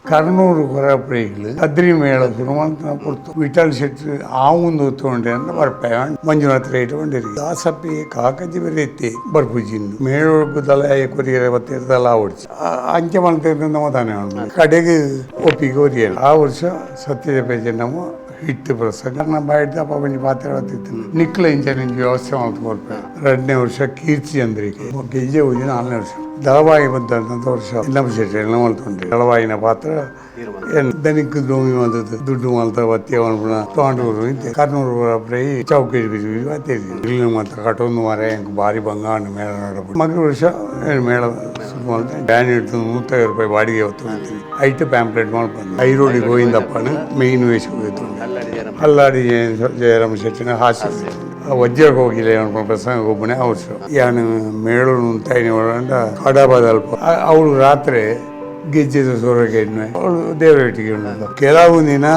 ಕರ್ನೂರು ಹೊರಪ್ರೇಗಳು ಕದ್ರಿ ಮೇಳ ಶುರುವಂತ ಕೊಡ್ತು ವಿಠಲ್ ಶೆಟ್ಟಿ ಆ ಮುಂದೆ ಹೊತ್ತುಕೊಂಡೆ ಅಂತ ಬರ್ಪೆ ಮಂಜುನಾಥ್ ರೇಟ್ ಕೊಂಡಿರಿ ದಾಸಪ್ಪಿ ಕಾಕಜಿ ಬರೀತಿ ಬರ್ಪುಜಿಂದು ಮೇಳೊಳಗು ತಲ ಕೊರಿಯರ ಬತ್ತಿರ್ತಲ್ಲ ಆ ವರ್ಷ ಅಂಚೆ ಮಾಡ್ತಿದ್ದ ತಾನೇ ಕಡೆಗೆ ಒಪ್ಪಿಗೆ ಒರಿಯಲ್ಲ ಆ ವರ್ಷ ಸತ್ಯದ ಪೇಜೆ ನಾವು ಹಿಟ್ಟು ಪ್ರಸಂಗ ನಾ ಬಾಯಿಡ್ದಪ್ಪ ಬಂದು ಪಾತ್ರ ಹೇಳ್ತಿತ್ತು ನಿಕ್ಲ ಇಂಚೆ ವ್ಯವಸ್ಥೆ ಮಾಡ್ಕೊಳ್ಬೇಕು 2ನೇ ವರ್ಷ ಕೀರ್ತಿ ಚಂದ್ರಿಕೆ ಗೆಜ್ಜೆ ಹೋಗಿ 4ನೇ ವರ್ಷ ದಳವಾಯಿ ಬಂದಂತ ವರ್ಷ ಇನ್ನೊಬ್ಬ ಶೆಟ್ಟಿ ಎಲ್ಲ ಮಾಡ್ಕೊಂಡ್ರಿ ದಳವಾಯಿನ ಪಾತ್ರ ದನಿಕ್ ದೋಮಿ ಮಾಡ್ತದೆ ದುಡ್ಡು ಮಾಡ್ತಾರೆ ಒತ್ತಿ ತೊಗೊಂಡು ಇಂತೆ ಕರ್ನೂರು ಪ್ರೈ ಚೌಕೇರಿ ಬಿಸಿ ಬತ್ತೇರಿ ಇಲ್ಲಿ ಮಾತ್ರ ಕಟ್ಟೊಂದು ಮಾರ ಹೆಂಗೆ ಭಾರಿ ಬಂಗಾಣ ಮೇಳ ನೋಡಬಹುದು ಮಗ ವರ್ಷ ಮೇಳ ಬ್ಯಾನ್ ಇಡ್ತದೆ 150 ರೂಪಾಯಿ ಬಾಡಿಗೆ ಹೊತ್ತು ಐಟು ಪ್ಯಾಂಪ್ಲೆಟ್ ಮಾಡ್ಕೊಂಡು ಐರೋಡಿ ಗೋವಿಂದಪ್ಪನ ಮೇಯ್ನ್ ವೇಷ ಹೋಗಿತ್ತು ಅಲ್ಲಾಡಿ ಜಯರಾಮ ಶೆಟ್ಟಿನ ಹಾಸ್ಯ ವಜ್ರಕ್ಕೆ ಹೋಗಿಲ್ಲ ಅನ್ಕೊಂಡು ಪ್ರಸಂಗ ಒಬ್ಬನೇ ಅವಶ್ಯ ಯಾನು ಮೇಳು ತಾಯಿನ ಒಳಗಂಡ ಕಡಬದಲ್ಪ ಅವಳು ರಾತ್ರಿ ಗೆಜ್ಜೆದ ಸೊರಗೆ ಅವಳು ದೇವರೊಟ್ಟಿಗೆ ಉಂಟು ಕೆಲವು ದಿನ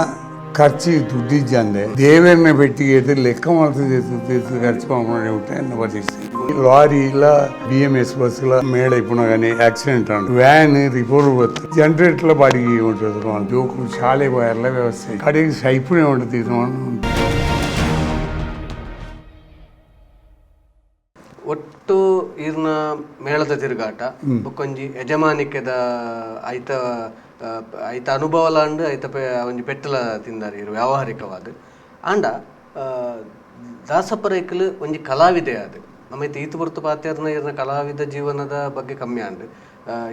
ಖರ್ಚಿಗೆ ದುಡ್ಡಿದ್ದಂದೆ ದೇವರನ್ನ ಪೆಟ್ಟಿಗೆ ಎದ್ದು ಲೆಕ್ಕ ಮಾಡ್ತಿದ್ದೆ ಖರ್ಚು ಮಾಡ್ಕೊಂಡು ಬಿಟ್ಟೆ ಎನ್ನ ಬದಿಸ್ತೀನಿ ಲಾರಿ ಇಲ್ಲ BMS ಬಸ್ ಇಲ್ಲ ಮೇಳ ಪುನಗನೆ ಆಕ್ಸಿಡೆಂಟ್ ಉಂಟು ವ್ಯಾನ್ ರಿಪೋರ್ಟ್ ಬತ್ತು ಜನರೇಟ್ಲ ಬಾಡಿಗೆ ಉಂಟು ಜೋಕು ಶಾಲೆ ಎಲ್ಲ ವ್ಯವಸ್ಥೆ ಕಡೆಗೆ ಸೈಪುಣೆ ಉಂಟು ಒಟ್ಟು ಈರ್ನ ಮೇಳದ ತಿರುಗಾಟ ಬೊಕ್ಕೊಂಜಿ ಯಜಮಾನಿಕೆದ ಐತ ಐತ ಅನುಭವಲಾಂಡ್ ಐತ ಒಂಜಿ ಪೆಟ್ಟಲ ತಿಂದಾರ ಇರು ವ್ಯಾವಹಾರಿಕವಾದ ಆಂಡ ದಾಸಪರೈಕಲ್ ಒಂಜಿ ಕಲಾವಿದೆ ಅದು ನಮ್ಮೈತೆ ಈತು ಹೊರತು ಪಾತ್ಯಾರ್ನ ಈರ್ನ ಕಲಾವಿದ ಜೀವನದ ಬಗ್ಗೆ ಕಮ್ಮಿ ಆಂಡ್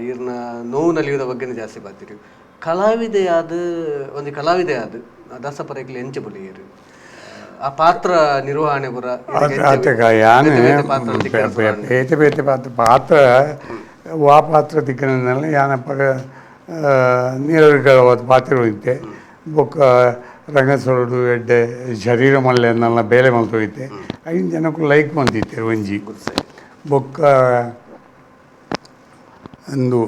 ಈರ್ನ ನೋವು ನಲಿಯೋದ ಬಗ್ಗೆ ಜಾಸ್ತಿ ಪಾತಿರಿ ಕಲಾವಿದೆಯಾದ ಒಂದು ಕಲಾವಿದೆಯಾದ ದಾಸಪರೈಕಲ್ ಎಂಚ ಬಲಿಯರು ಆ ಪಾತ್ರ ನಿರ್ವಹಣೆ ಪುರ ಪಾತ್ರ ವಾ ಪಾತ್ರ ದಿಕ್ಕನಲ್ಲ ಯಾನಪ್ಪ ನೀರವಿಕವಾದ ಪಾತ್ರ ಹೋಯ್ತೆ ಬೊಕ್ಕ ರಂಗಸೊರಡು ಎಡ್ಡೆ ಶರೀರ ಮಲ್ಲೆ ಅನ್ನೆಲ್ಲ ಬೇಲೆ ಮಲ್ತೋಯ್ತೆ 5 ಜನಕ್ಕೂ ಲೈಕ್ ಬಂದಿತ್ತೆ ಒಂಜಿ ಬೊಕ್ಕ ಒಂದು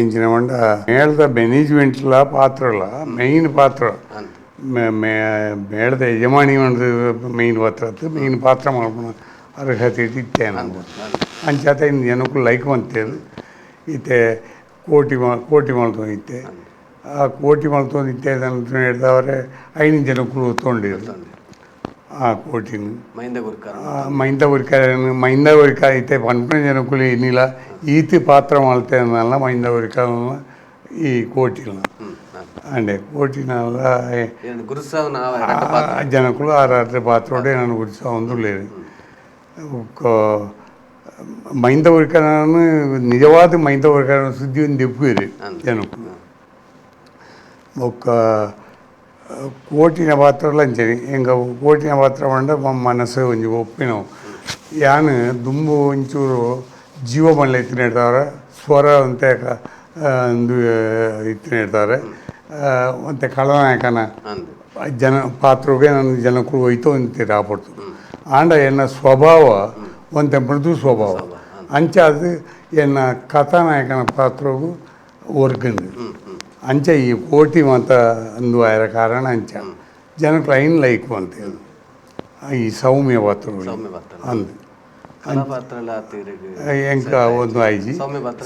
ಎಂಚಿನ ಮಂಡ ಮೇಳದ ಮ್ಯಾನೇಜ್ಮೆಂಟ್ಲ ಪಾತ್ರಲ್ಲ ಮೇಯ್ನ್ ಪಾತ್ರ ಮೇಳದ ಯಜಮಾನಿ ಒಂದು ಮೇಯ್ನ್ ಪಾತ್ರ ಮೇಯ್ನ್ ಪಾತ್ರ ಮಾಡ್ಕೊಂಡು ಅರ್ಹತೆ ಇತ್ತೆ ನಾನು ಅಂಚಾತ 5 ಜನಕ್ಕೂ ಲೈಕ್ ಬಂತೇದು ಈತೆ ಕೋಟಿ ಮಾಡ್ತೊಂದಿತ್ತೆ ಆ ಕೋಟಿ ಮಾಡ್ತೊಂದಿತ್ತೆ ಅಂತ ಹೇಳಿದವರೆ 5 ಜನಕ್ಕೂ ತೊಗೊಂಡಿರು ಆ ಕೋಟಿನ ಮೈಂದ ಉರಿಕ ಐತೆ 12 ಜನಕ್ಕೂ ಏನಿಲ್ಲ ಈತಿ ಪಾತ್ರ ಮಾಡ್ತೇ ಅನ್ನಲ್ಲ ಮೈಂದ ಉರಿಕ ಈ ಕೋಟಿನ ಅಂಡೆ ಕೋಟಿನಲ್ಲ ಜನಕ್ಕೂ 6 ಪಾತ್ರೋಡೆ ನಾನು ಗುರುಸ ಒಂದುಳ್ಳೇರು ಮೈಂದ ಉರಿಕ ನಾನು ನಿಜವಾದ ಮೈಂದ ಉರಿಕ ಸುದ್ದಿ ಒಂದು ದಿಪ್ಪುರಿ ಜನಕ್ಕೂ ಒಕ್ಕ ಕೋಟಿನ ಪಾತ್ರ ಲಂಚನಿ ಹೆಂಗ ಕೋಟಿನ ಪಾತ್ರ ಮಂಡ ಮನಸ್ಸು ಒಂಜಿ ಒಪ್ಪಿನವು ಯಾನು ದುಂಬು ಒಂಚೂರು ಜೀವ ಮಲ್ಲ ಎತ್ತಿನ ಇಡ್ತಾವ್ರೆ ಸ್ವರ ಅಂತ ಒಂದು ಇತ್ತಿನ ಇಡ್ತಾರೆ ಮತ್ತು ಖಳನಾಯಕನ ಪಾತ್ರಗೆ ನನ್ನ ಜನಕ್ಕೂ ಹೋಯ್ತು ಅಂತೀರಿ ಆಪಡ್ತು ಆಂಡ ಎನ್ನ ಸ್ವಭಾವ ಒಂದು ಮೃದು ಸ್ವಭಾವ ಅಂಚ ಅದು ಎನ್ನ ಕಥಾನಾಯಕನ ಪಾತ್ರಗೂ ವರ್ಗಂದು ಅಂಚ ಈ ಕೋಟಿ ಮಾತ ಅಂದು ಆಯ್ರ ಕಾರಣ ಅಂಚ ಜನಕ್ಕೆ ಲೈನ್ ಲೈಕ್ ಅಂತೇಳಿ ಈ ಸೌಮ್ಯ ಪಾತ್ರಗಳು ಅಂದು ಎಂಕ ಒಂದು ಐಜಿ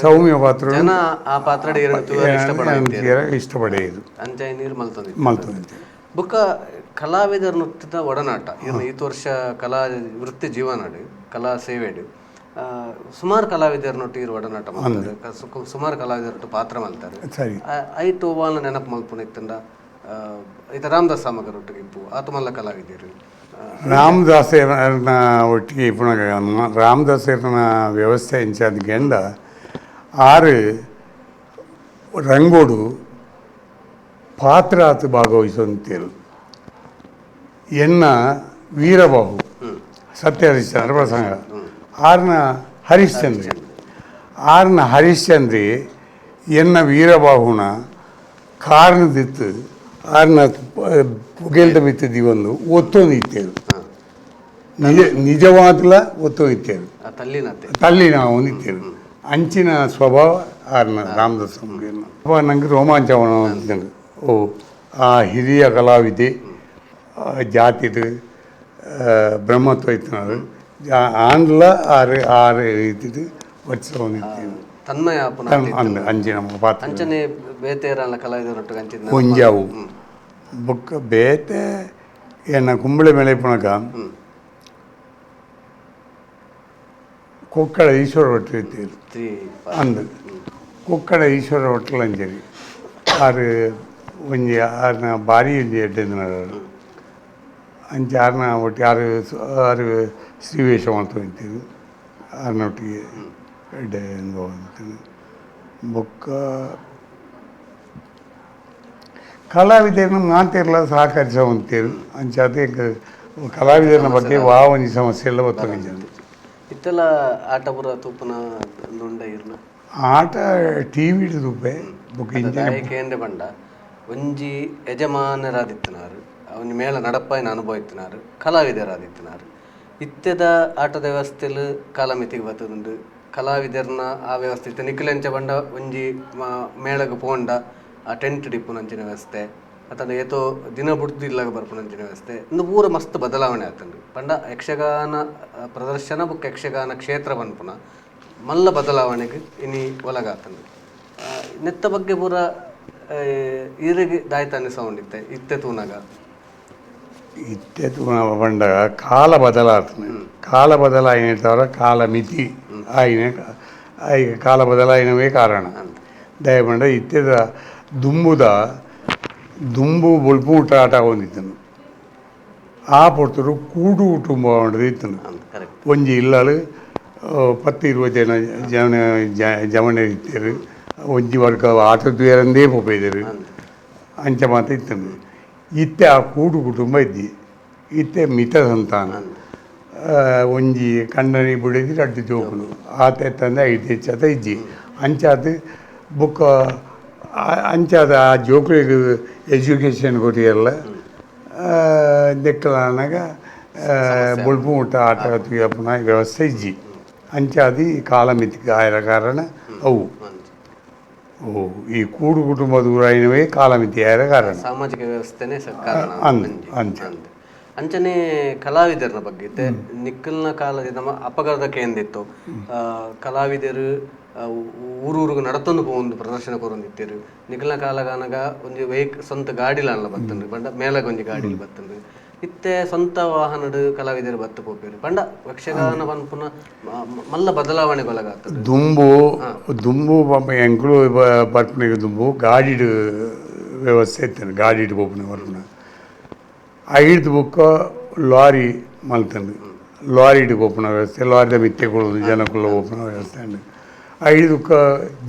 ಸೌಮ್ಯ ಪಾತ್ರ ಇಷ್ಟಪಡೆಯುದು ಮಲ್ತೊಂದಿದ್ದೆ ಬೊಕ್ಕ ಕಲಾವಿದರ ನೃತ್ಯದ ಒಡನಾಟ ಈತ ವರ್ಷ ಕಲಾ ವೃತ್ತಿ ಜೀವನಾಡು ಕಲಾ ಸೇವೆಡು ಸುಮಾರು ಕಲಾವಿದರನೊಟ್ಟು ಇರು ಒಡನಾಟ ಮಾಡ್ತಾರೆ ಸುಮಾರು ಕಲಾವಿದರೊಟ್ಟು ಪಾತ್ರ ಮಾಡ್ತಾರೆ ಐಟು ಓವಾನ ನೆನಪು ಮಲ್ಪುನ ಇತ್ತಂಡ ಈತ ರಾಮದಾಸ್ ಸಾಮಗರೊಟ್ಟಿಗೆ ಇಪ್ಪು ಆತ ಮಲ್ಲ ಕಲಾವಿದರು ರಾಮದಾಸರನ್ನ ಒಟ್ಟಿಗೆ ಪುನಃ ರಾಮದಾಸರನ ವ್ಯವಸ್ಥೆ ಇಂಚಾದ್ಗೆಂಡ 6 ರಂಗೋಡು ಪಾತ್ರ ಆತ ಭಾಗವಹಿಸುವಂತೇಳು ಎನ್ನ ವೀರಬಾಹು ಸತ್ಯಹರಿಶ್ಚಂದ್ರ ಪ್ರಸಂಗ 6ನ ಹರಿಶ್ಚಂದ್ರಿ ಎನ್ನ ವೀರಬಾಹುನ ಕಾರಣದಿತ್ತು 6ನ ಪುಗೆಲ್ದ ಬಿತ್ತಿದ್ದಿ ಒಂದು ಒತ್ತೊಂದು ಇತ್ತೇಳು ನಿಜವಾದ್ಲ ಒತ್ತೊಂದು ಇತ್ತೇಳು ತಲ್ಲಿನ ಒಂದಿತ್ತೇಳು ಅಂಚಿನ ಸ್ವಭಾವ 6ನ ರಾಮದಾಸ್ ನಂಗೆ ರೋಮಾಂಚವನ ನಂಗೆ ಆ ಹಿರಿಯ ಕಲಾವಿದೆ ಜಾತಿದು ಬ್ರಹ್ಮತ್ವ ಇತ್ತು ಆಂಡ್ಲ 6 ರೀತಿದು ವರ್ಷ ಒಂದಿತ್ತೇನು ತನ್ಮಯ ಆಪುನ ಅಂಚಿನ ಪಾತ್ರ ಅಂಚನೆ ಬೇತೇರಲ್ಲ ಕಲಾವಿದರೊಟ್ಟಿಗೆ ಅಂಚಿನ ಒಂಜಾವು ಬೊಕ್ಕ ಬೇತೆ ಎನ್ನ ಕುಂಬಳೆ ಮೇಲೆ ಪುಣಕ ಕೊಕ್ಕಡ ಈಶ್ವರ ಭಟ್ರು ಇತ್ತೀರು ಅಂದು ಕೊಕ್ಕಡ ಈಶ್ವರ ಭಟ್ರು ಅಂಜರಿ ಆರು ಒಂಜಿ ಆರ್ನ ಬಾರಿ ಒಂಜಿ ಎಡ್ಡೆಂದು ಅಂಚೆ ಆರ್ನ ಒಟ್ಟಿಗೆ ಆರು ಶ್ರೀವೇಶ ಮಾಡ್ತಾ ಇದ್ದೀವಿ ಆರ್ನೊಟ್ಟಿಗೆ ಎಡ್ಡೆ ಅಂತೀನಿ ಬೊಕ್ಕ ಕಲಾವಿದರನ್ನು ಮಾತಿರಲ್ಲ ಸಹಕರಿಸುವಂತೀರು ಅಂಚಾತೆ ಕಲಾವಿದರ ಬಗ್ಗೆ ಒಂಜಿ ಸಮಸ್ಯೆ ಎಲ್ಲ ಗೊತ್ತಾಗಿದ್ದಾನೆ ಇತ್ತೆಲ್ಲ ಆಟ ಪುರ ತೂಪನ ನುಂಡ ಇರ್ನ ಆಟ ಟಿ ವಿ ತೂಪೆ ಬೊಕ್ಕ ಕೇಂದ್ರ ಬಂಡ ಒಂಜಿ ಯಜಮಾನರಾದಿತ್ತಿನಾರು ಒಂಜಿ ಮೇಳ ನಡಪಾಯಿನ ಅನುಭವ ಇತ್ತಿನಾರು ಕಲಾವಿದರಾದಿತ್ತಿನಾರು ಇತ್ತೆದ ಆಟದ ವ್ಯವಸ್ಥೆಲು ಕಾಲಮಿತಿಗೆ ಬರ್ತದುಂಡು ಕಲಾವಿದರ್ನ ಆ ವ್ಯವಸ್ಥೆ ಇತ್ತು ನಿಖಿಲೆಂಚ ಬಂಡ ಒಂಜಿ ಮೇಳಗೆ ಪೋಂಡ ಆ ಟೆಂಟ್ ಡಿಪ್ಪುನಂಚಿನ ವ್ಯವಸ್ಥೆ ಅಥವಾ ಏತೋ ದಿನ ಬುಡ್ದಿಲ್ಲಾಗ ಬರ್ಪುನಂಚಿನ ವ್ಯವಸ್ಥೆ ಇಂದು ಪೂರ ಮಸ್ತ್ ಬದಲಾವಣೆ ಆತಂಡು ಪಂಡ ಯಕ್ಷಗಾನ ಪ್ರದರ್ಶನ ಬುಕ್ ಯಕ್ಷಗಾನ ಕ್ಷೇತ್ರ ಬನ್ಪುನ ಮಲ್ಲ ಬದಲಾವಣೆಗೆ ಇನಿ ಒಳಗಾತಂಡು ನೆತ್ತ ಬಗ್ಗೆ ಪೂರ ಈರಿಗೆ ದಾಯ್ತಾನೆ ಸೌಂಡ್ ಇತ್ತೆ ತೂನಾಗ ಇತ್ತೆ ತೂನ ಬಂಡ ಕಾಲ ಬದಲಾತನೆ ಕಾಲ ಬದಲಾಯಿನ ಕಾಲ ಮಿತಿ ಆಯ್ನ ಕಾಲ ಬದಲಾಯಿನವೇ ಕಾರಣ ದಯಪಂಡ ಇತ್ತೆದ ದುಂಬು ಬೊಲ್ಪು ಊಟ ಆಟ ಹೊಂದಿತ್ತನು ಆ ಪೊರ್ತರು ಕೂಡು ಕುಟುಂಬ ಇತ್ತನು ಒಂಜಿ ಇಲ್ಲಲು 10-20 ಜಮನೆ ಇತ್ತರು ಒಂಜಿ ವರ್ಗ ಆಟದ ಬೇರಂದೇ ಪೋಪೈದರು ಅಂಚ ಮಾತ ಇತ್ತನು ಇತ್ತೆ ಆ ಕೂಡು ಕುಟುಂಬ ಇದ್ದಿ ಇತ್ತೆ ಮಿತ ಸಂತಾನ ಒಂಜಿ ಕಣ್ಣನಿ ಬುಡಿದಿ ರಡ್ಡು ಜೋಕುಲು ಆತ ಎತ್ತಂದೆ 5 ಹೆಚ್ಚಾತ ಇಜ್ಜಿ ಅಂಚಾದ ಬುಕ್ಕ ಅಂಚಾದ ಆ ಜೋಕುಲಿಗೆ ಎಜುಕೇಷನ್ ಕೊಟ್ಟಿಯಲ್ಲ ದೆಕ್ಕಲಾನಾಗ ಬೊಲ್ಪು ಊಟ ಆಟ ಪುನಃ ವ್ಯವಸ್ಥೆ ಇಜ್ಜಿ ಅಂಚಾದಿ ಕಾಲ ಮಿತಿಗೆ ಆಯ್ರ ಕಾರಣ ಅವು ಈ ಕೂಡು ಕುಟುಂಬ ದೂರ అయినವೇ ಕಾಲ ಮಿತಿ ಆಯ್ರ ಕಾರಣ ಸಾಮಾಜಿಕ ವ್ಯವಸ್ಥೆನೇ ಅಂಚನೆ ಕಲಾವಿದರ ಬಗ್ಗೆ ನಿಕ್ಕಲ್ನ ಕಾಲದ ನಮ್ಮ ಅಪಘಾತಕ್ಕೆ ಎಂದಿತ್ತು ಕಲಾವಿದರು ಊರೂರಿಗೆ ನಡತೊಂದು ಒಂದು ಪ್ರದರ್ಶನ ಕೊರೊಂದಿತ್ತೇರು ನಿಖಲ್ನ ಕಾಲಗಾನಗ ಒಂಜಿ ಸ್ವಂತ ಗಾಡಿಲ ಬತ್ತಂಡ್ರಿ ಬಂಡ ಮೇಲಗ ಒಂಜಿ ಗಾಡಿಲಿ ಬತ್ತಂಡ್ರಿ ಇತ್ತೆ ಸ್ವಂತ ವಾಹನಡು ಕಲಾವಿದರು ಬತ್ತು ಹೋಗ್ಬೇರು ಬಂಡ ಯಕ್ಷಗಾನ ಪನ್ಪುನ ಮಲ್ಲ ಬದಲಾವಣೆಗೊಳಗಾಗ್ತದೆ ದುಂಬು ಎಂಕ್ಲು ಬರ್ಪುನಿಗೆ ದುಂಬು ಗಾಡಿಡು ವ್ಯವಸ್ಥೆ ಇತ್ತೇನೆ ಗಾಡಿಡು ಪೋಪುನ ಬರ್ಪುನ 5 ಬುಕ್ಕ ಲಾರಿ ಮಲ್ತಂಡು ಲಾರಿಡು ಪೋಪುನ ವ್ಯವಸ್ಥೆ ಲಾರಿದ ಮಿತ್ತೆ ಕೊಡೋದು ಜನಕ್ಕುಲ್ಲ ಪೋಪುನ ವ್ಯವಸ್ಥೆ ಉಂಡು 5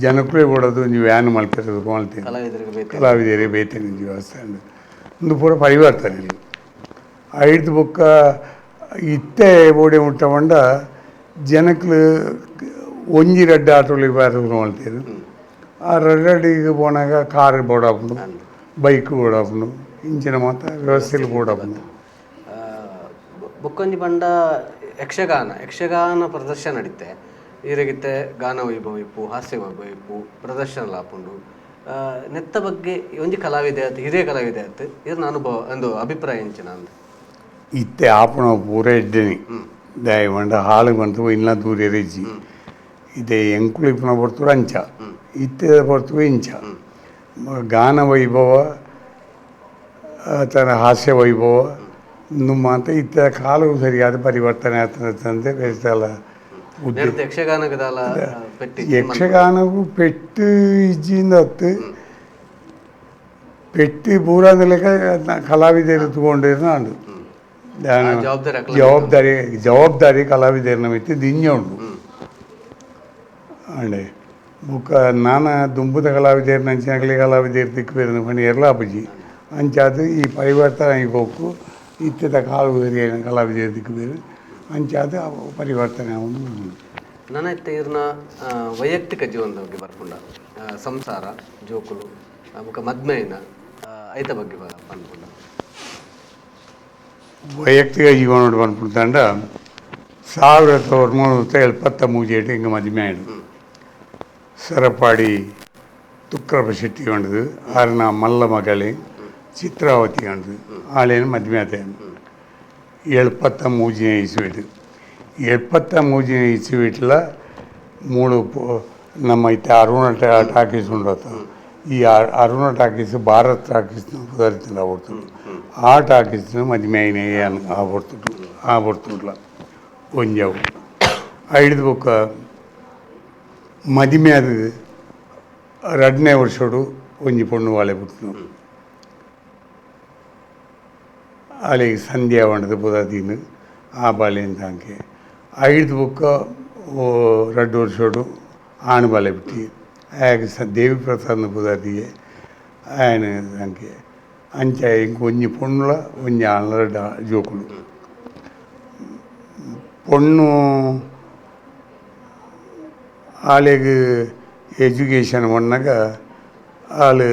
ಜನಕ್ಕೇ ಕೊಡೋದು ಒಂಜಿ ವ್ಯಾನ್ ಮಲ್ಪೆರದು ಮಲ್ತೇನೆ ಕಲಾವಿದರಿಗೆ ಬೇತೇನೆ ಒಂಜಿ ವ್ಯವಸ್ಥೆ ಉಂಡು ಒಂದು ಪೂರ ಪರಿವರ್ತನೆ ಇಲ್ಲ 5 ಬುಕ್ಕ ಇತ್ತೆ ಓಡಿ ಮುಟ್ಟ ಬಂಡ ಜನಕ್ಕಲು ಒಂಜಿ ರಡ್ಡು ಆಟೋಲಿ ಬೇರೆ ಮಲ್ತೇರು ಆ ರಡ್ಡಿಗೆ ಪೋನಾಗ ಕಾರ್ ಬೋಡಾಪುಂಡು ಬೈಕ್ ಬೋಡಾಪುಂಡು ಇಂಚಿನ ಮಾತ ವ್ಯವಸ್ಥೆಯಲ್ಲಿ ಬೋಡಾಪುಂಡು ಬೊಕ್ಕೊಂಜಿ ಬಂಡ ಯಕ್ಷಗಾನ ಪ್ರದರ್ಶನ ನಡೀತೆ ಈರಗಿತ್ತೆ ಗಾನ ವೈಭವ ಇಪ್ಪು ಹಾಸ್ಯ ವೈಭವ ಇಪ್ಪು ಪ್ರದರ್ಶನ ಲಾಪುಂಡು ನೆತ್ತ ಬಗ್ಗೆ ಒಂಜಿ ಕಲಾವಿದೆ ಆಯ್ತು ಹಿರಿಯ ಕಲಾವಿದೆ ಆಯ್ತು ಇದನ್ನ ಅನುಭವ ಒಂದು ಅಭಿಪ್ರಾಯ ಎಂಚಿನ ಅಂದ ಇತ್ತೆ ಆಪಣ ಪೂರ ಇದ್ದೇನೆ ದಯವಂಡ ಹಾಳು ಬಂತು ಇಲ್ಲ ದೂರ ರಿಜ್ಜಿ ಇದೇ ಎಂಕುಳು ಇಪ್ಪನ ಬರ್ತುರು ಅಂಚ ಇತ್ತೆ ಬರ್ತುವೆ ಇಂಚ ಗಾನ ವೈಭವ ಥರ ಹಾಸ್ಯ ವೈಭವ ಮಾತ ಇತ್ತ ಕಾಲವು ಸರಿಯಾದ ಪರಿವರ್ತನೆ ಆಗ್ತದೆ ಬೇಸಲ್ಲ ಯಕ್ಷಗಾನಗೂ ಪೆಟ್ಟು ಇಜ್ಜಿಂದ ಹೊತ್ತು ಪೆಟ್ಟು ಪೂರಾದ ಲೆಕ್ಕ ಕಲಾವಿದರು ತಗೊಂಡಿರು ನಾನು ಜವಾಬ್ದಾರಿ ಕಲಾವಿದರನ್ನ ಮಿತ್ತಿ ದಿಂಜ ಉಂಟು ಅಂಡೆ ಬುಕ್ಕ ನಾನು ದುಂಬುದ ಕಲಾವಿದರು ನಂಚಿನಗಲಿ ಕಲಾವಿದರು ತಿಕ್ಕಿರು ಪಣಿ ಎರ್ಲಾಪಜಿ ಅಂಚಾದ ಈ ಪರಿವರ್ತನೆ ಹೋಗು ಇತ್ತದ ಕಾಲು ಕಲಾವಿದರು ತಿಕ್ಕಿರು ಅಂಚಾದ ಪರಿವರ್ತನೆ ನನ್ನ ಇರ್ನ ವೈಯಕ್ತಿಕ ಜೀವನದ ಬಗ್ಗೆ ಬರ್ಕೊಂಡ ಸಂಸಾರ ಜೋಕುಲು ಮುಖ ಮದ್ಮೆಯಿನ ಐತ ಬಗ್ಗೆ ಬಂದ್ಕೊಂಡ ವೈಯಕ್ತಿಕ ಜೀವನ ಬಂದ್ಬಿಡ್ತಂಡ 1973 ಹಿಂಗೆ ಮದುವೆ ಆಯಿತು ಸರಪಾಡಿ ತುಕ್ರಪ್ಪ ಶೆಟ್ಟಿ ಕಂಡದು ಆರ್ನ ಮಲ್ಲ ಮಗಳೇ ಚಿತ್ರಾವತಿ ಕಂಡದು ಆಳೇನು ಮದುವೆ ಆತೇನು 73 ಇಸ್ವಿಟ್ 73 ಇಸ್ವಿಟ್ಲ 3 ನಮ್ಮ ಐತೆ ಅರುಣ ಟಾಕೀಸ್ ఉండొచ్చు ఈ అరుణ టాకీస్ భారత్ టాకీస్ కుదరుతుంది ఆడుతుంది ఆ టాకీస్ మధ్యమైన ఆడుతుంట్లా కొంచెం ఐదు ఒక ಮದಿ ಮ್ಯಾದ ಎರಡನೇ ವರ್ಷೋಡು ಒಂಜಿ ಪೊಣ್ಣು ವಾಳೆ ಬಿಟ್ಟು ಅಲ್ಲಿಗೆ ಸಂಧ್ಯಾ ಹೊಂಡದ ಬುಧದೀನು ಆ ಬಾಲ್ಯನ ತಾಂಕೆ ಐದು ಬುಕ್ಕ 2 ವರ್ಷೋಡು ಆಣ್ ಬಾಲೆ ಬಿಟ್ಟು ಆಗ ದೇವಿ ಪ್ರಸಾದ್ನ ಬುಧದಿಗೆ ఆయన దానికి అంచే ఇంకొంచెం పొన్నుల కొంచెం అల్లర జోకులు పొన్ను వాళ్ళకి ಎಜುಕೇಷನ್ ಒಣ್ಣಾಗ వాళ్ళు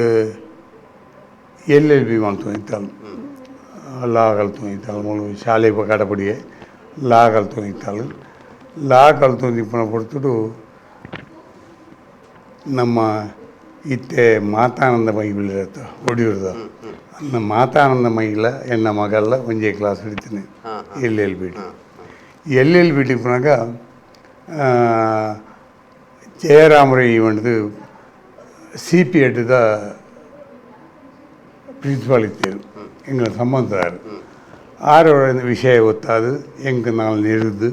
LLB ಮಾಡ್ತೊಯ್ತಾಳು ಲಾ ಕಲ್ತೊಯ್ತಾಳು ಮೂಲ ಶಾಲೆ ಕಡಪಡಿಗೆ ಲಾ ಕಲ್ತೊಯ್ತಾಳು ಲಾ ಕಲ್ತೊಂದಿಪ್ಪನ ಕೊಡ್ತುಡು ನಮ್ಮ ಇತ್ತೆ ಮಾತಾನಂದಮಯಿ ಒಡಿಯೂರ್ದ ನಮ್ಮ ಮಾತಾನಂದಮಯಿಲ ಎನ್ನ ಮಗಲ್ಲ ಒಂಜೇ ಕ್ಲಾಸ್ ಹಿಡಿತೀನಿ LLB ಇಪ್ಪನಾಗ ಜಯರಾಮರೈ ಒಂದು CP ದ ಪ್ರಿನ್ಸಿಪಾಲ್ ಇತ್ತೇರು ಎಂಗಳ ಸಂಬಂಧದಾರು ಆರು ವಿಷಯ ಗೊತ್ತಾದು ಹೆಂಗೆ ನಾವು ನೆರೆದು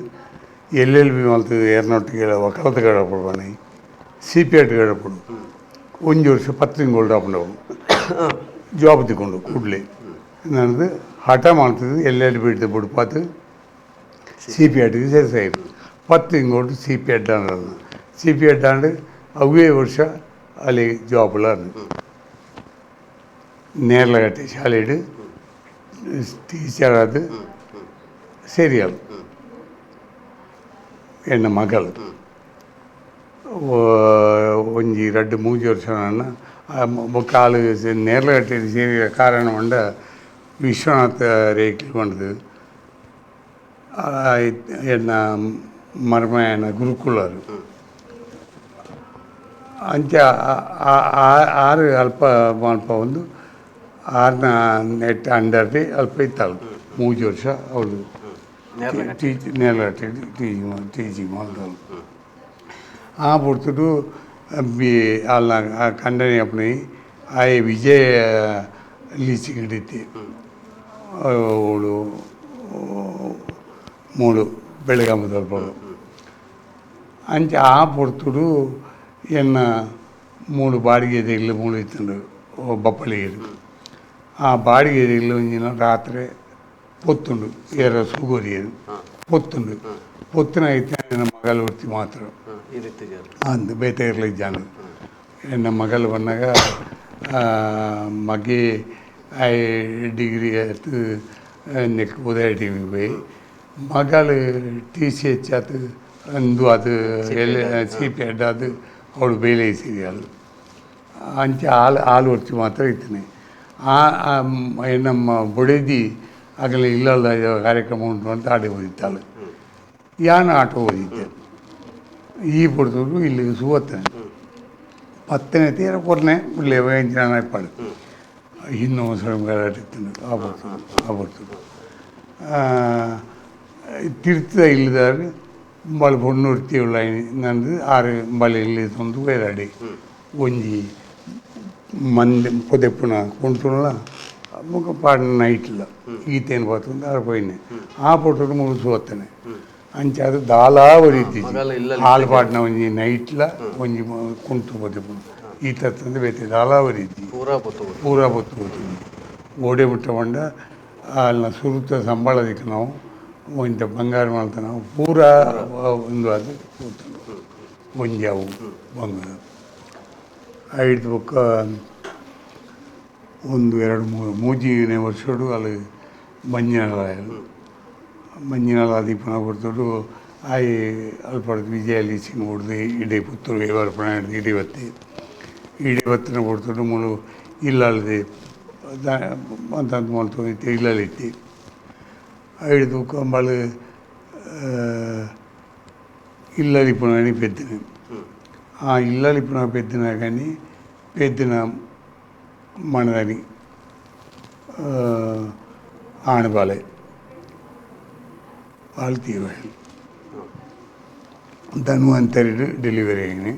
LLB ಮಲ್ತು ಎರನೊಟ್ಟಿಗೆ ವಕಾಲತ್ತು ಗಡಪಡು CP ಗಡಪಡು ಒಂಜು ವರ್ಷ 10 ತಿಂಗಳು ಡಾಪಂಡವು ಜಾಬ್ ತಿಕೊಂಡು ಕೂಡಲೇ ನನ್ನದು ಹಠ ಮಾಡ್ತಿದ್ದು LLB ಬಿಡ್ಪಾತು CP ಸೇರಿಸಾಯಿತು 10 ತಿಂಗಳು CP ಅನ್ನೋದು CP ಆಂಡು ಅವೇ ವರ್ಷ ಅಲ್ಲಿ ಜಾಬ್ಲ ನೇರ್ಲಗಟ್ಟೆ ಶಾಲೆಡು ಟೀಚರ್ ಅದು ಸರಿಯಲ್ಲ ಎನ್ನ ಮಗಳು ಒಂಜಿ 2-3 ವರ್ಷ ಕಾಲು ನೇರ್ಲಗಟ್ಟೆ ಸೇರಿದ ಕಾರಣ ಉಂಡ ವಿಶ್ವನಾಥ ರೇಖೆ ಬಂದದು ಎನ್ನ ಮರ್ಮಯನ ಗುರುಕುಲರು ಅಂಚೆ ಆರು ಅಲ್ಪ ಮಲ್ಪ ಒಂದು 6ನ ನೆಟ್ ಅಂಡರ್ಲಿ ಅಲ್ಪ ಇತ್ತಳು 3 ವರ್ಷ ಅವಳು ನೇರ್ಲಗಟ್ಟೆ ಟೀಚಿಂಗ್ ಮಾಡಿದಳು ಆ ಬಿಡ್ತಿಟ್ಟು ಅಲ್ಲ ಕಂಡನೆ ಅಪ್ಪನಿ ಆ ವಿಜಯ ಲೀಚಿಂಗ್ ಹಿಡಿತಿ ಅವಳು 3 ಬೆಳಗಾಮದವ್ರು ಅಂಚೆ ಆ ಬಿಡ್ತಿಡು ಎನ್ನ 3 ಬಾಡಿಗೆ ಇಲ್ಲು 3 ಇತ್ತು ಬಪ್ಪಳಿಗೆ ಆ ಬಾಡಿಗೆ ಇಲ್ಲು ಒಂದಿನ ರಾತ್ರಿ ಪೊತ್ತುಂಡು ಏರ ಸುಗೋರಿಯದು ಪೊತ್ತುಂಡು ಪೊತ್ತಿನ ಐತೆ ನನ್ನ ಮಗಳು ಹೊರ್ತಿ ಮಾತ್ರ ಅಂದು ಬೇತೆ ಇರಲಿ ಜಾನ ನನ್ನ ಮಗಳು ಬಂದಾಗ ಮಗೆ ಡಿಗ್ರಿ ಆಯ್ತು ನೆಕ್ ಉದಯ ಟಿವಿಗೆ போய் ಮಗಳು TCH ಆಯ್ತು ಅಂದು ಅದು CP ಅದು ಅವಳು ಬೇಲೆ ಸೀರಿಯಲ್ ಅಂಚೆ ಹಾಲು ಹೊರ್ತಿ ಮಾತ್ರ ಇರ್ತೀನಿ ನಮ್ಮ ಬೊಡೆದಿ ಆಗಲೇ ಇಲ್ಲಲ್ಲ ಕಾರ್ಯಕ್ರಮ ಉಂಟು ಅಂತ ಆಡಿ ಓದಿತ್ತಾಳು ಯಾನು ಆಟೋ ಓದಿದ್ದೆ ಈ ಬಿಡ್ತು ಇಲ್ಲಿ ಸುವತ್ತನೆ 10ನೇ ತೀರ ಕೊರನೆ ಇಲ್ಲೇ ಜನ ಇಪ್ಪಾಳು ಇನ್ನೂ ಸಡಂಗಾಟಿತ್ತು ಆಬಿಡ್ತು ತಿರ್ತಿದ ಇಲ್ಲದಾಗ ಬಳ பொண்ணு ಉಳ್ಳ ನಂದು 6 ಬಳಿ ಇಲ್ಲಿ ತಂದು ಬೇರಾಡಿ ಒಂಜಿ ಮಂದಿ ಪೊದೆಪ್ಪುನ ಕೊಂಟುಲ್ಲ ಮುಖ ಪಾಡಿನ ನೈಟ್ಲ ಈತೇನು ಬರ್ತಂದು ಆರು ಪೋಯಿನೆ ಆ ಪೊಟ್ಟು ಮುಗಿಸು ಹೋಗ್ತಾನೆ ಅಂಚೆ ಅದು ದಾಲಾವರಿ ಇದ್ದೀವಿ ಹಾಲು ಪಾಡಿನ ಒಂಜಿ ನೈಟ್ಲ ಒಂಜಿ ಕುಂಟು ಪೊದೆಪ್ಪು ಈತ ತಂದು ಬೇತೆ ದಾಲಾವರಿ ಇದ್ದೀವಿ ಪೂರಾ ಬೊತ್ತು ಹೋಗ್ತೀವಿ ಓಡೆ ಬಿಟ್ಟ ಬಂಡ ಅಲ್ಲ ಸುರುತ್ತ ಸಂಬಳದಕ್ಕೆ ನಾವು ಇಂಥ ಬಂಗಾರ ಮಾಡ್ತಾ ನಾವು ಪೂರಾ ಒಂದು ಅದು ಒಂಜಾವು ಬಂಗಾರ ಐದು ಬುಕ್ಕ 1 2 3 ವರ್ಷಡು ಅಲ್ಲಿ ಮಂಜಿನಾಳ ದೀಪನ ಕೊಡ್ತಡು ಆಯಿ ಅಲ್ಪ ವಿಜಯ ಲೀಚಿಂಗ್ ಹೊಡೆದು ಇಡೀ ಪುತ್ತೂರು ವ್ಯವಹಾರ ಹಿಡಿದು ಇಡಿವತ್ತಿನ ಕೊಡ್ತಡು ಮೂಲು ಇಲ್ಲದೆ ಅಂತ ಮಾಡ್ತೋಗಿತ್ತು ಇಲ್ಲಲ್ಲಿತ್ತು ಐದು ಕಂಬಳು ఇల్లలిపునని పెద్దిన ఆ ఇల్లలిపున పెద్దిన కానీ పెద్దిన మనదని ఆనబాలే వాళ్ళు తీరు ధన్వంతరి డెలివరీ అయినాయి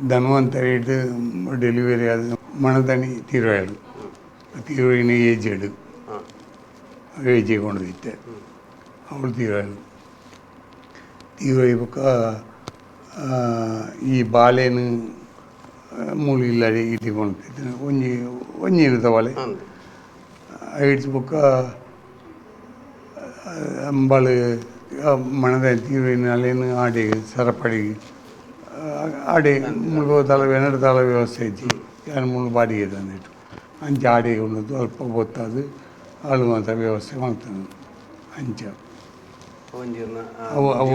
ಧನ್ವಂತರಿ ಇಟ್ಟು ಡೆಲಿವರಿ ಆದ ಮಣದನಿ ತೀರೋಳು ತೀರೋಯಿನ ಏಜೆಡು ಏಜೆ ಕೊಂಡದಿತ್ತೆ ಅವಳು ತೀರೋಳು ತೀರೋಯ್ಯಕ್ಕ ಈ ಬಾಲೆನು ಮೂಲಿಲ್ಲದೆ ಇಟ್ಟುಕೊಂಡಿದ್ದೆ ಒಂಜಿ ಇರ್ತವಳೆ ಇಡ್ಸ್ಬುಕ್ಕ ಅಂಬಳು ಮಣದ ತೀರೋಯಿನ ಅಲ್ಲೇನು ಆಡಿ ಸರಪಡಿ ಆಡೆ ಮುಳು ಎನ್ನಡ ತಲ ವ್ಯವಸ್ಥೆ ಇಜ್ಜಿ ಯಾರು ಮುಳು ಬಾಡಿಗೆ ತಂದಿಟ್ಟು ಅಂಚೆ ಆಡಿಗೆ ಉಣ್ಣದು ಅಲ್ಪ ಗೊತ್ತಾದು ಆಳುವಂಥ ವ್ಯವಸ್ಥೆ ಮಾಡ್ತಾನೆ ಅಂಚ ಅವು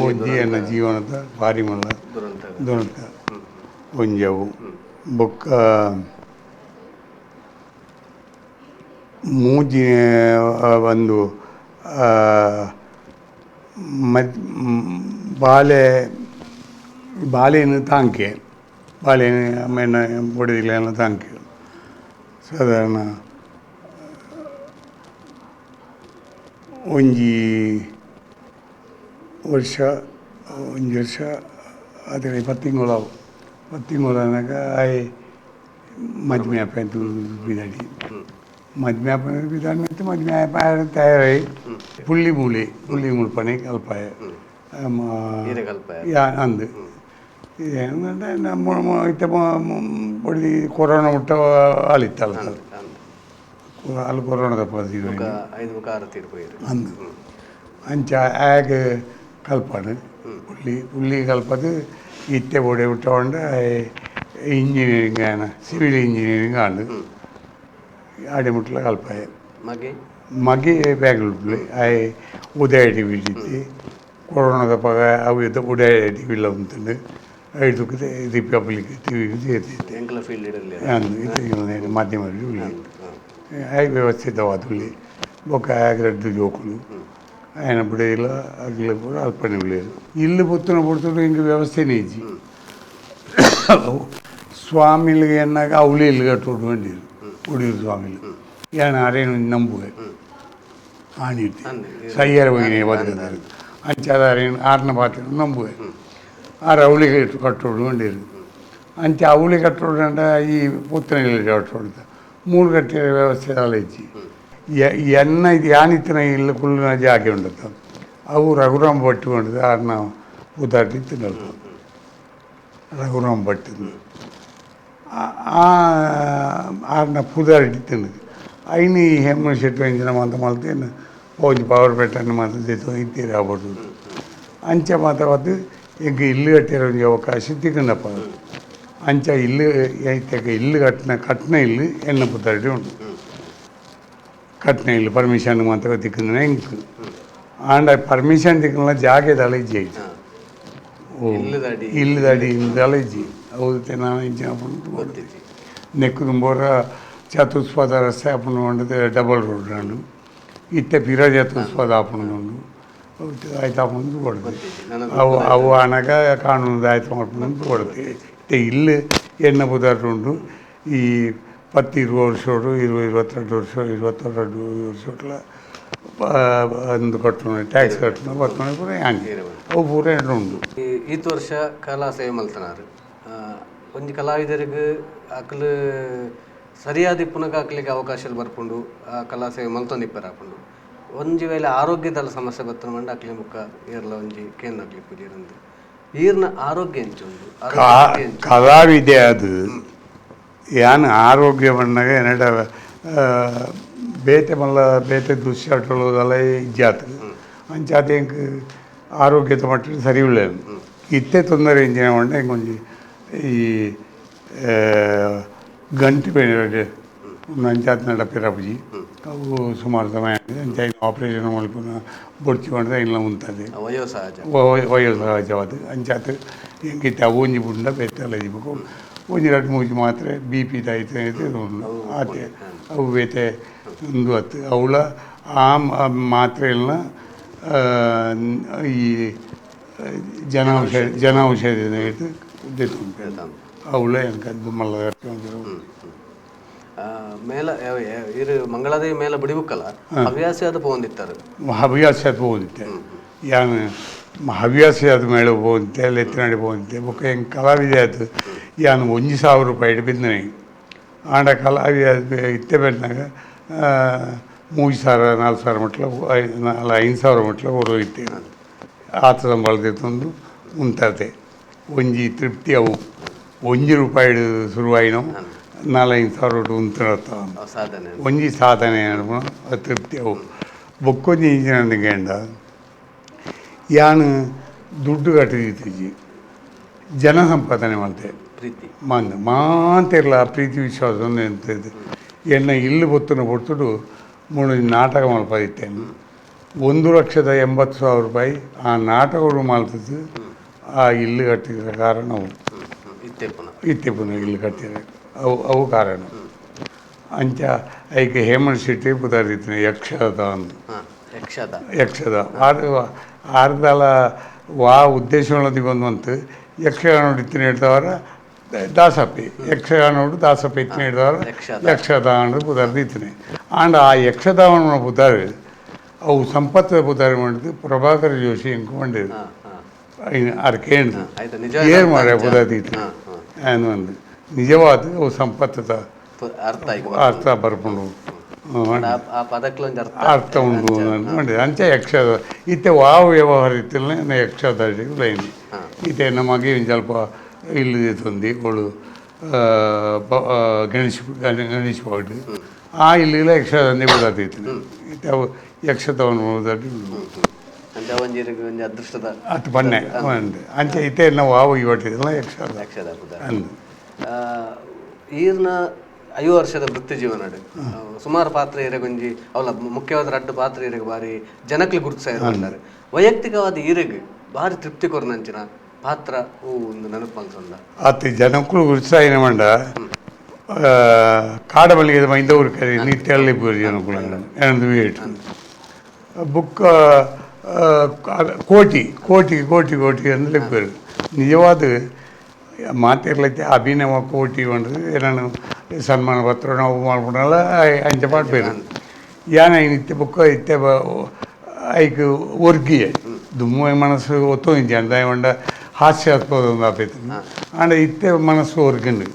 ಒಂಜಿ ಎನ್ನ ಜೀವನದ ಭಾರಿ ಮಲ್ಲ ದುರಂತ ಒಂಜವು ಬೊಕ್ಕ ಮೂಜಿ ಒಂದು ಬಾಳೆನು ತಾಂಕೆ ಬಾಳೆನು ಆಮೇಲೆ ಬೊಡಿದಿಲ್ಲ ತಾಂಕೆ ಸಾಧಾರಣ ಒಂಜಿ ವರ್ಷ ಅದೇ 10 ತಿಂಗಳಾಗ ಆಯ್ ಮದ್ಮೆ ಆಪಂತು ಬಿದಾಡಿ ಮದ್ಮೆ ಆಪನ ಬಿದಾಡಿ ಮತ್ತೆ ಮದ್ಮೆ ಆಪ ತಯಾರಾಯಿ ಪುಳ್ಳಿ ಮುಳ್ಪನೆ ಕಲ್ಪಾಯ ಅಂದು ಏನಂದ್ರೆ ನಮ್ಮ ಇತ್ತ ಬಡಿ ಕೊರೋನಾ ಮುಟ್ಟ ಅಲ್ಲಿತ್ತಲ್ಲ ಅಲ್ಲಿ ಕೊರೋನಾದ ಅಂದು ಅಂಚ ಆಗ ಕಲ್ಪಾಡು ಪುಳ್ಳಿ ಕಲ್ಪದು ಇತ್ತೆ ಬೊಡೆ ಬಿಟ್ಟುಕೊಂಡು ಇಂಜಿನಿಯರಿಂಗ್ ಸಿವಿಲ್ ಇಂಜಿನಿಯರಿಂಗ್ ಆಂಡು ಆಡಿ ಮುಟ್ಲ ಕಲ್ಪಾಯ ಮಗಿ ಬ್ಯಾಂಗ್ಳೂರು ಆಯ್ ಉದಯ ಟಿ ವಿ ಇತ್ತು ಕೊರೋನಾದ ಪಗ ಅವು ಇದ್ದ ಉದಯ ಟಿ ವಿಲ್ಲ ಉಂಟು ಐದಕ್ಕೆ ರಿಪಬ್ಲಿಕ್ ಟಿ ವಿಗೆ ಸೇರ್ತಿತ್ತು ಅಂದು ಮಾಧ್ಯಮ ಆಯ್ ವ್ಯವಸ್ಥಿತವಾದ ಉಳ್ಳಿ ಬೊಕ್ಕ ಆಗ್ರದ್ದು ಜೋಕುಲು ఆయన బిడ్డలో అగ్గిలో కూడా అల్పని లేదు ఇల్లు పుడుతున్న ఇంక వ్యవస్థనే ఇచ్చి స్వామిలు అన్నాక అవులి ఇల్లు కట్టుకోండి ఉడిరు స్వామిలు ఆయన అరేను ನಂಬುವೆ ಆಣಿಟ್ಟು ಸಯ್ಯರ ಹೋಗಿನೇ ಬದುಕಿದ್ದಾರೆ ಅಂಚಾದ ಅರೇನು ಆರನ ಪಾತ್ರ ನಂಬುವೆ ಆರು ಅವಳಿ ಕಟ್ಟೋಡು ಅಂಚ ಅವಳಿ ಕಟ್ಟೋಡು ಅಂಟ ಈ ಪುತ್ತನ ಕಟ್ಟೋಡು ಮೂರು ಕಟ್ಟಿದ ವ್ಯವಸ್ಥೆ ಅಲ್ಲ ಇಚ್ಚಿ ಎನ್ನ ಇದು ಯಾನಿತ್ತಿನ ಇಲ್ಲ ಕುಳ್ಳಿನ ಜಾಗೆ ಉಂಡತ್ತ ಅವು ರಘುರಾಮ್ ಭಟ್ ಉಂಡದು ಆರ್ನ ಉದಾಟಿ ತಿನ್ನೋದು ರಘುರಾಮ್ ಭಟ್ ಆರ್ನ ಪುದಾಟಿ ತಿನ್ನದು ಐನು ಈ ಹೆಮ್ಮೆ ಶೆಟ್ಟು ಎಂಜಿನ ಮಾತ ಮಲ್ತೇನು ಹೋಗಿ ಪವರ್ ಬೆಟ್ಟನ್ನು ಮಾತ್ರ ಜೊತೆ ಇತ್ತೀರಿ ಆಗ್ಬೋದು ಅಂಚ ಮಾತಾವತ್ತು ಈಗ ಇಲ್ಲು ಕಟ್ಟಿರೋ ಒಂದು ಅವಕಾಶ ತಿಕ್ಕಂಡಪ್ಪ ಅಂಚ ಇಲ್ಲು ಐತಕ ಇಲ್ಲು ಕಟ್ಟಿನ ಇಲ್ಲು ಎಣ್ಣ ಪುದಾಟಿ ಉಂಟು ಕಟ್ನೆ ಇಲ್ಲ ಪರ್ಮಿಷನ್ ಮಾತ್ರ ತಿಕ್ಕಂದ್ರೆ ಹೆಂಗೆ ಆಂಡ ಪರ್ಮಿಷನ್ ತಿಕ್ಕಲ್ಲ ಜಾಗದ ಅಲೈಜಿ ಐತೆ ಇಲ್ಲದಡಿ ಅಲೈಜಿ ಹೌದು ನಾನು ಇಂಚಿನ ಗೊತ್ತಿತ್ತು ನೆಕ್ಕು ತುಂಬೋರ ಚತುಷ್ಪದ ರಸ್ತೆ ಅಪ್ಪನ ಹೊಂಡದ ಡಬಲ್ ರೋಡ್ ನಾನು ಇತ್ತೆ ಪಿರ ಚತುಷ್ಪದ ಆಪಣದುಂಡು ಆಯ್ತು ಆಪಣದು ಕೊಡ್ತೀವಿ ಅವು ಹಣಗ ಕಾನೂನದ ಆಯ್ತು ಮಾಡ್ಕೊಂಡು ಕೊಡ್ತೀವಿ ಇತ್ತೆ ಇಲ್ಲಿ ಎಣ್ಣೆ ಪದಾರ್ಥ ಉಂಟು ಈ 10-20 ವರ್ಷೋಡು 22 ವರ್ಷ 22 ವರ್ಷಗಳ ಒಂದು ಕಟ್ಟಣ ಟ್ಯಾಕ್ಸ್ ಕಟ್ಟಣ ಬರ್ತಣೆ ಪೂರ ಹಂಗೆ ಅವು ಪೂರ ಉಂಟು ಈ ವರ್ಷ ಕಲಾ ಸೇವೆ ಮಲ್ತನಾರು ಒಂಜಿ ಕಲಾವಿದರಿಗೆ ಅಕ್ಲು ಸರಿಯಾದ ಪುನಃ ಹಾಕ್ಲಿಕ್ಕೆ ಅವಕಾಶ ಬರ್ಕೊಂಡು ಆ ಕಲಾ ಸೇವೆ ಮಲ್ತೊಂದಿಪ್ಪರ ಹಾಕೊಂಡು ಒಂಜಿ ವೇಳೆ ಆರೋಗ್ಯದ ಸಮಸ್ಯೆ ಬರ್ತನ ಮಂಡ ಅಕ್ಲಿ ಮುಖ ಏರ್ಲ ಒಂಜಿ ಕೇನ್ ಆಗ್ಲಿ ಪೂಜೆರಂದು ಈರ್ನ ಆರೋಗ್ಯ ಎಂಚೊಂದು ಕಲಾವಿದೆ ಅದು ಯಾನು ಆರೋಗ್ಯ ಬಂದಾಗ ಏನಡ ಬೇತೆ ಮಲ್ಲ ಬೇತೆ ದುಶ್ಯಾಟಗಳದೆಲ್ಲ ಇಜ್ಜಾತು ಅಂಚಾತ ಹೆಂಗೆ ಆರೋಗ್ಯದ ಮಟ್ಟ ಸರಿ ಉಳ್ಳ ಇತ್ತೆ ತೊಂದರೆ ಇಂಜಿನ ಮಂಡ ಹಿಂಗೊಂದು ಈ ಗಂಟು ಬೇರೆ ಅಂಚಾತ ನಡಪಿರಪ್ಪಜಿ ಅವು ಸುಮಾರು ಸಮಯ ಆಗಿದೆ ಅಂಚ ಆಪ್ರೇಷನ್ ಮಾಡ್ಕೊಂಡು ಬೊಡ್ಚಿ ಮಾಡಿದ್ರೆ ಇಲ್ಲ ಉಂಟದೆ ವಯೋಸಹಜವಾದ ಅಂಚಾತ ಹೆಂಗಿತ್ತು ಅವು ಒಂಜಿ ಬುಂಡ ಬೇತೆಲ್ಲ ಇಜ್ಬೇಕು ಒಂಜಿ 2-3 ಮಾತ್ರೆ ಬಿ ಪಿ ತಾಯ್ತು ಆತೆ ಅವು ಬೇತೆ ಒಂದು ಹತ್ತು ಅವಳ ಆ ಮಾತ್ರೆಯನ್ನ ಈ ಜನೌಷಧಿ ಇಟ್ಟು ತೆತ್ತು ಅವಳ எனக்கு ಮಲ್ಲ ಮೇಲ ಇರು ಮಂಗಳಾದೇವಿ ಮೇಲ ಬಿಡಿಬೇಕಲ್ಲ ಹವ್ಯಾಸ ಅದು ಪೋಂದಿತ್ತಾರೆ ಹವ್ಯಾಸ ಪೋಂದಿತ್ತೆ ಯಾನು ಹವ್ಯಾಸ ಅದು ಮೇಳ ಹೋಗುತ್ತೆ ಅಲ್ಲಿ ಎತ್ತಿನಾಡಿ ಹೋಗುತ್ತೆ ಬೊಕ್ಕ ಹೆಂಗೆ ಕಲಾವಿದೆ ಆಯ್ತು ಯಾನು 1,000 ರೂಪಾಯಿ ಬಿದ್ದನೆ ಆಂಡ ಕಲಾವಿದೆ ಇತ್ತೆ ಬಂದಾಗ 3,000 4,000 ಮಟ್ಲ 5,000 ಮಟ್ಲ ಹೊರೋಗಿತ್ತೆ ಆತ ಸಂಬಳದಿತ್ತೊಂದು ಉಂಟತೆ ಒಂಜಿ ತೃಪ್ತಿ ಅವು 1 ರೂಪಾಯಿ ಶುರುವಾಯಿನೋ 4-5,000 ಉಂತಿರತ್ತ ಸಾಧನೆ ಒಂಜಿ ಸಾಧನೆ ತೃಪ್ತಿ ಅವು ಬೊಕ್ಕೊಂಜಿ ಇಂಜಿನಿಯರಿಂಗ್ ಯಾನು ದುಡ್ಡು ಕಟ್ಟಿದ್ದೀಜಿ ಜನ ಸಂಪಾದನೆ ಮಾಡ್ತೆ ಪ್ರೀತಿ ಮಾಂತಿರಲ್ಲ ಪ್ರೀತಿ ವಿಶ್ವಾಸ ಒಂದು ಎಂತದ್ದು ಎನ್ನ ಇಲ್ಲಿ ಬೊತ್ತನ ಕೊಟ್ಟು 3 ನಾಟಕ ಮಲ್ಪದಿತ್ತೇನೆ 1,80,000 ರೂಪಾಯಿ ಆ ನಾಟಕಗಳು ಮಾಡ್ತಿದ್ದು ಆ ಇಲ್ಲು ಕಟ್ಟಿದ ಕಾರಣ ಅವು ಇತ್ತೆ ಪುನಃ ಇಲ್ಲು ಕಟ್ಟಿದ ಅವು ಕಾರಣ ಅಂಚ ಐಕೆ ಹೇಮಂತ್ ಶೆಟ್ಟಿ ಬುಧಾರಿತ್ತು ಯಕ್ಷದ ಅಂದು ಯಕ್ಷದ ಅದು ಆರ್ದಲ ವಾ ಉದ್ದೇಶಗಳೊಂದಿಗೆ ಬಂತು ಯಕ್ಷಗಾನ ಇತ್ತಿನ ಹೇಳ್ತವರ ದಾಸಪ್ಪಿ ಯಕ್ಷಗಾನೋಡು ದಾಸಪ್ಪ ಇತ್ತಿನ ಹೇಳ್ತವರ ಯಕ್ಷದಾನ ಬುಧಾರ್ದು ಇತ್ತಿನ ಆಂಡ ಆ ಯಕ್ಷದಾನ ಬುಧಾರು ಅವು ಸಂಪತ್ತ ಬುಧಾರಿ ಮಾಡಿದ್ದು ಪ್ರಭಾಕರ್ ಜೋಶಿ ಇಂಕೊಂಡಿದ್ದು ಅದಕ್ಕೆ ಹೇಳಿದ್ದು ಏನು ಮಾಡ್ಯ ಬುಧಾದಿ ಇತ್ತಿನ ಏನು ಅಂದು ನಿಜವಾದ ಅವು ಸಂಪತ್ತದ ಅರ್ಥ ಬರ್ಕೊಂಡು ಅರ್ಥ ಉಂಟು ಮಾಡಿದೆ ಅಂಚೆ ಯಕ್ಷದ ಇತ್ತೆ ವಾವ್ ವ್ಯವಹಾರ ಇತ್ತಿಲ್ಲ ಯಕ್ಷದ ಲೈನ್ ಇತ್ತೆ ನಮಗೆ ಒಂದು ಸ್ವಲ್ಪ ಇಲ್ಲಿ ತಂದು ಅವಳು ಗಣೇಶ ಪಾಡು ಆ ಇಲ್ಲಿಲ್ಲ ಯಕ್ಷದಂದೇ ಬಿಡಾತಿತ್ತು ಇತ್ತೆ ಅವು ಯಕ್ಷದವನು ಅದೃಷ್ಟದ ಅದು ಬನ್ನೆ ಅಂಚೆ ಇತ್ತೆ ನಾವು ವಾವು ಇವಟ್ಟಿಲ್ಲ ಯಕ್ಷದ ಅಂದು ಈರ್ನ 5 ವರ್ಷದ ವೃತ್ತಿ ಜೀವನ ಸುಮಾರು ಪಾತ್ರ ಇರಗೊಂಜಿ ಅವಳ ಮುಖ್ಯವಾದ 2 ಪಾತ್ರ ಇರಗೆ ಬಾರಿ ಜನಕ್ಲಿ ಗುರುತಿಸ ಇರ್ತಾರೆ ವೈಯಕ್ತಿಕವಾದ ಈರೆಗೆ ಭಾರಿ ತೃಪ್ತಿ ಕೊರ್ನಂಚಿನ ಪಾತ್ರ ಒಂದು ನೆನಪು ಅನ್ಸೊಂಡ ಅತಿ ಜನಕ್ಕೂ ಗುರುತಿಸ ಏನ ಮಂಡ ಕಾಡ ಮಲ್ಲಿಗೆ ಮೈಂದ ಊರು ಕರಿ ನಿತ್ಯ ಅಲ್ಲಿ ಜನಕ್ಕೂ ಏನೊಂದು ವೇಟ್ ಬುಕ್ ಕೋಟಿ ಕೋಟಿ ಕೋಟಿ ಕೋಟಿ ಅಂದ್ರೆ ಬೇರೆ ನಿಜವಾದ ಮಾತಿರ್ಲೈತೆ ಅಭಿನವ ಕೋಟಿ ಅಂದರೆ ಏನಾನು ಸನ್ಮಾನ ಪತ್ರ ನಾವು ಮಾಡ್ಕೊಂಡಲ್ಲ ಅಂಚ ಮಾಡ್ಬೇಕು ಯಾನ ಇತ್ತೆ ಬುಕ್ಕ ಇತ್ತೆ ಐಕ್ ವರ್ಗೀಯ ದುಮ್ಮು ಮನಸ್ಸು ಒತ್ತೊಂದು ಅಂದ ಒಂಡ ಹಾಸ್ಯಾಸ್ಪದ ಒಂದು ಆಪೈತು ಆಂಡ ಇತ್ತೆ ಮನಸ್ಸು ಹೊರ್ಗಂಡು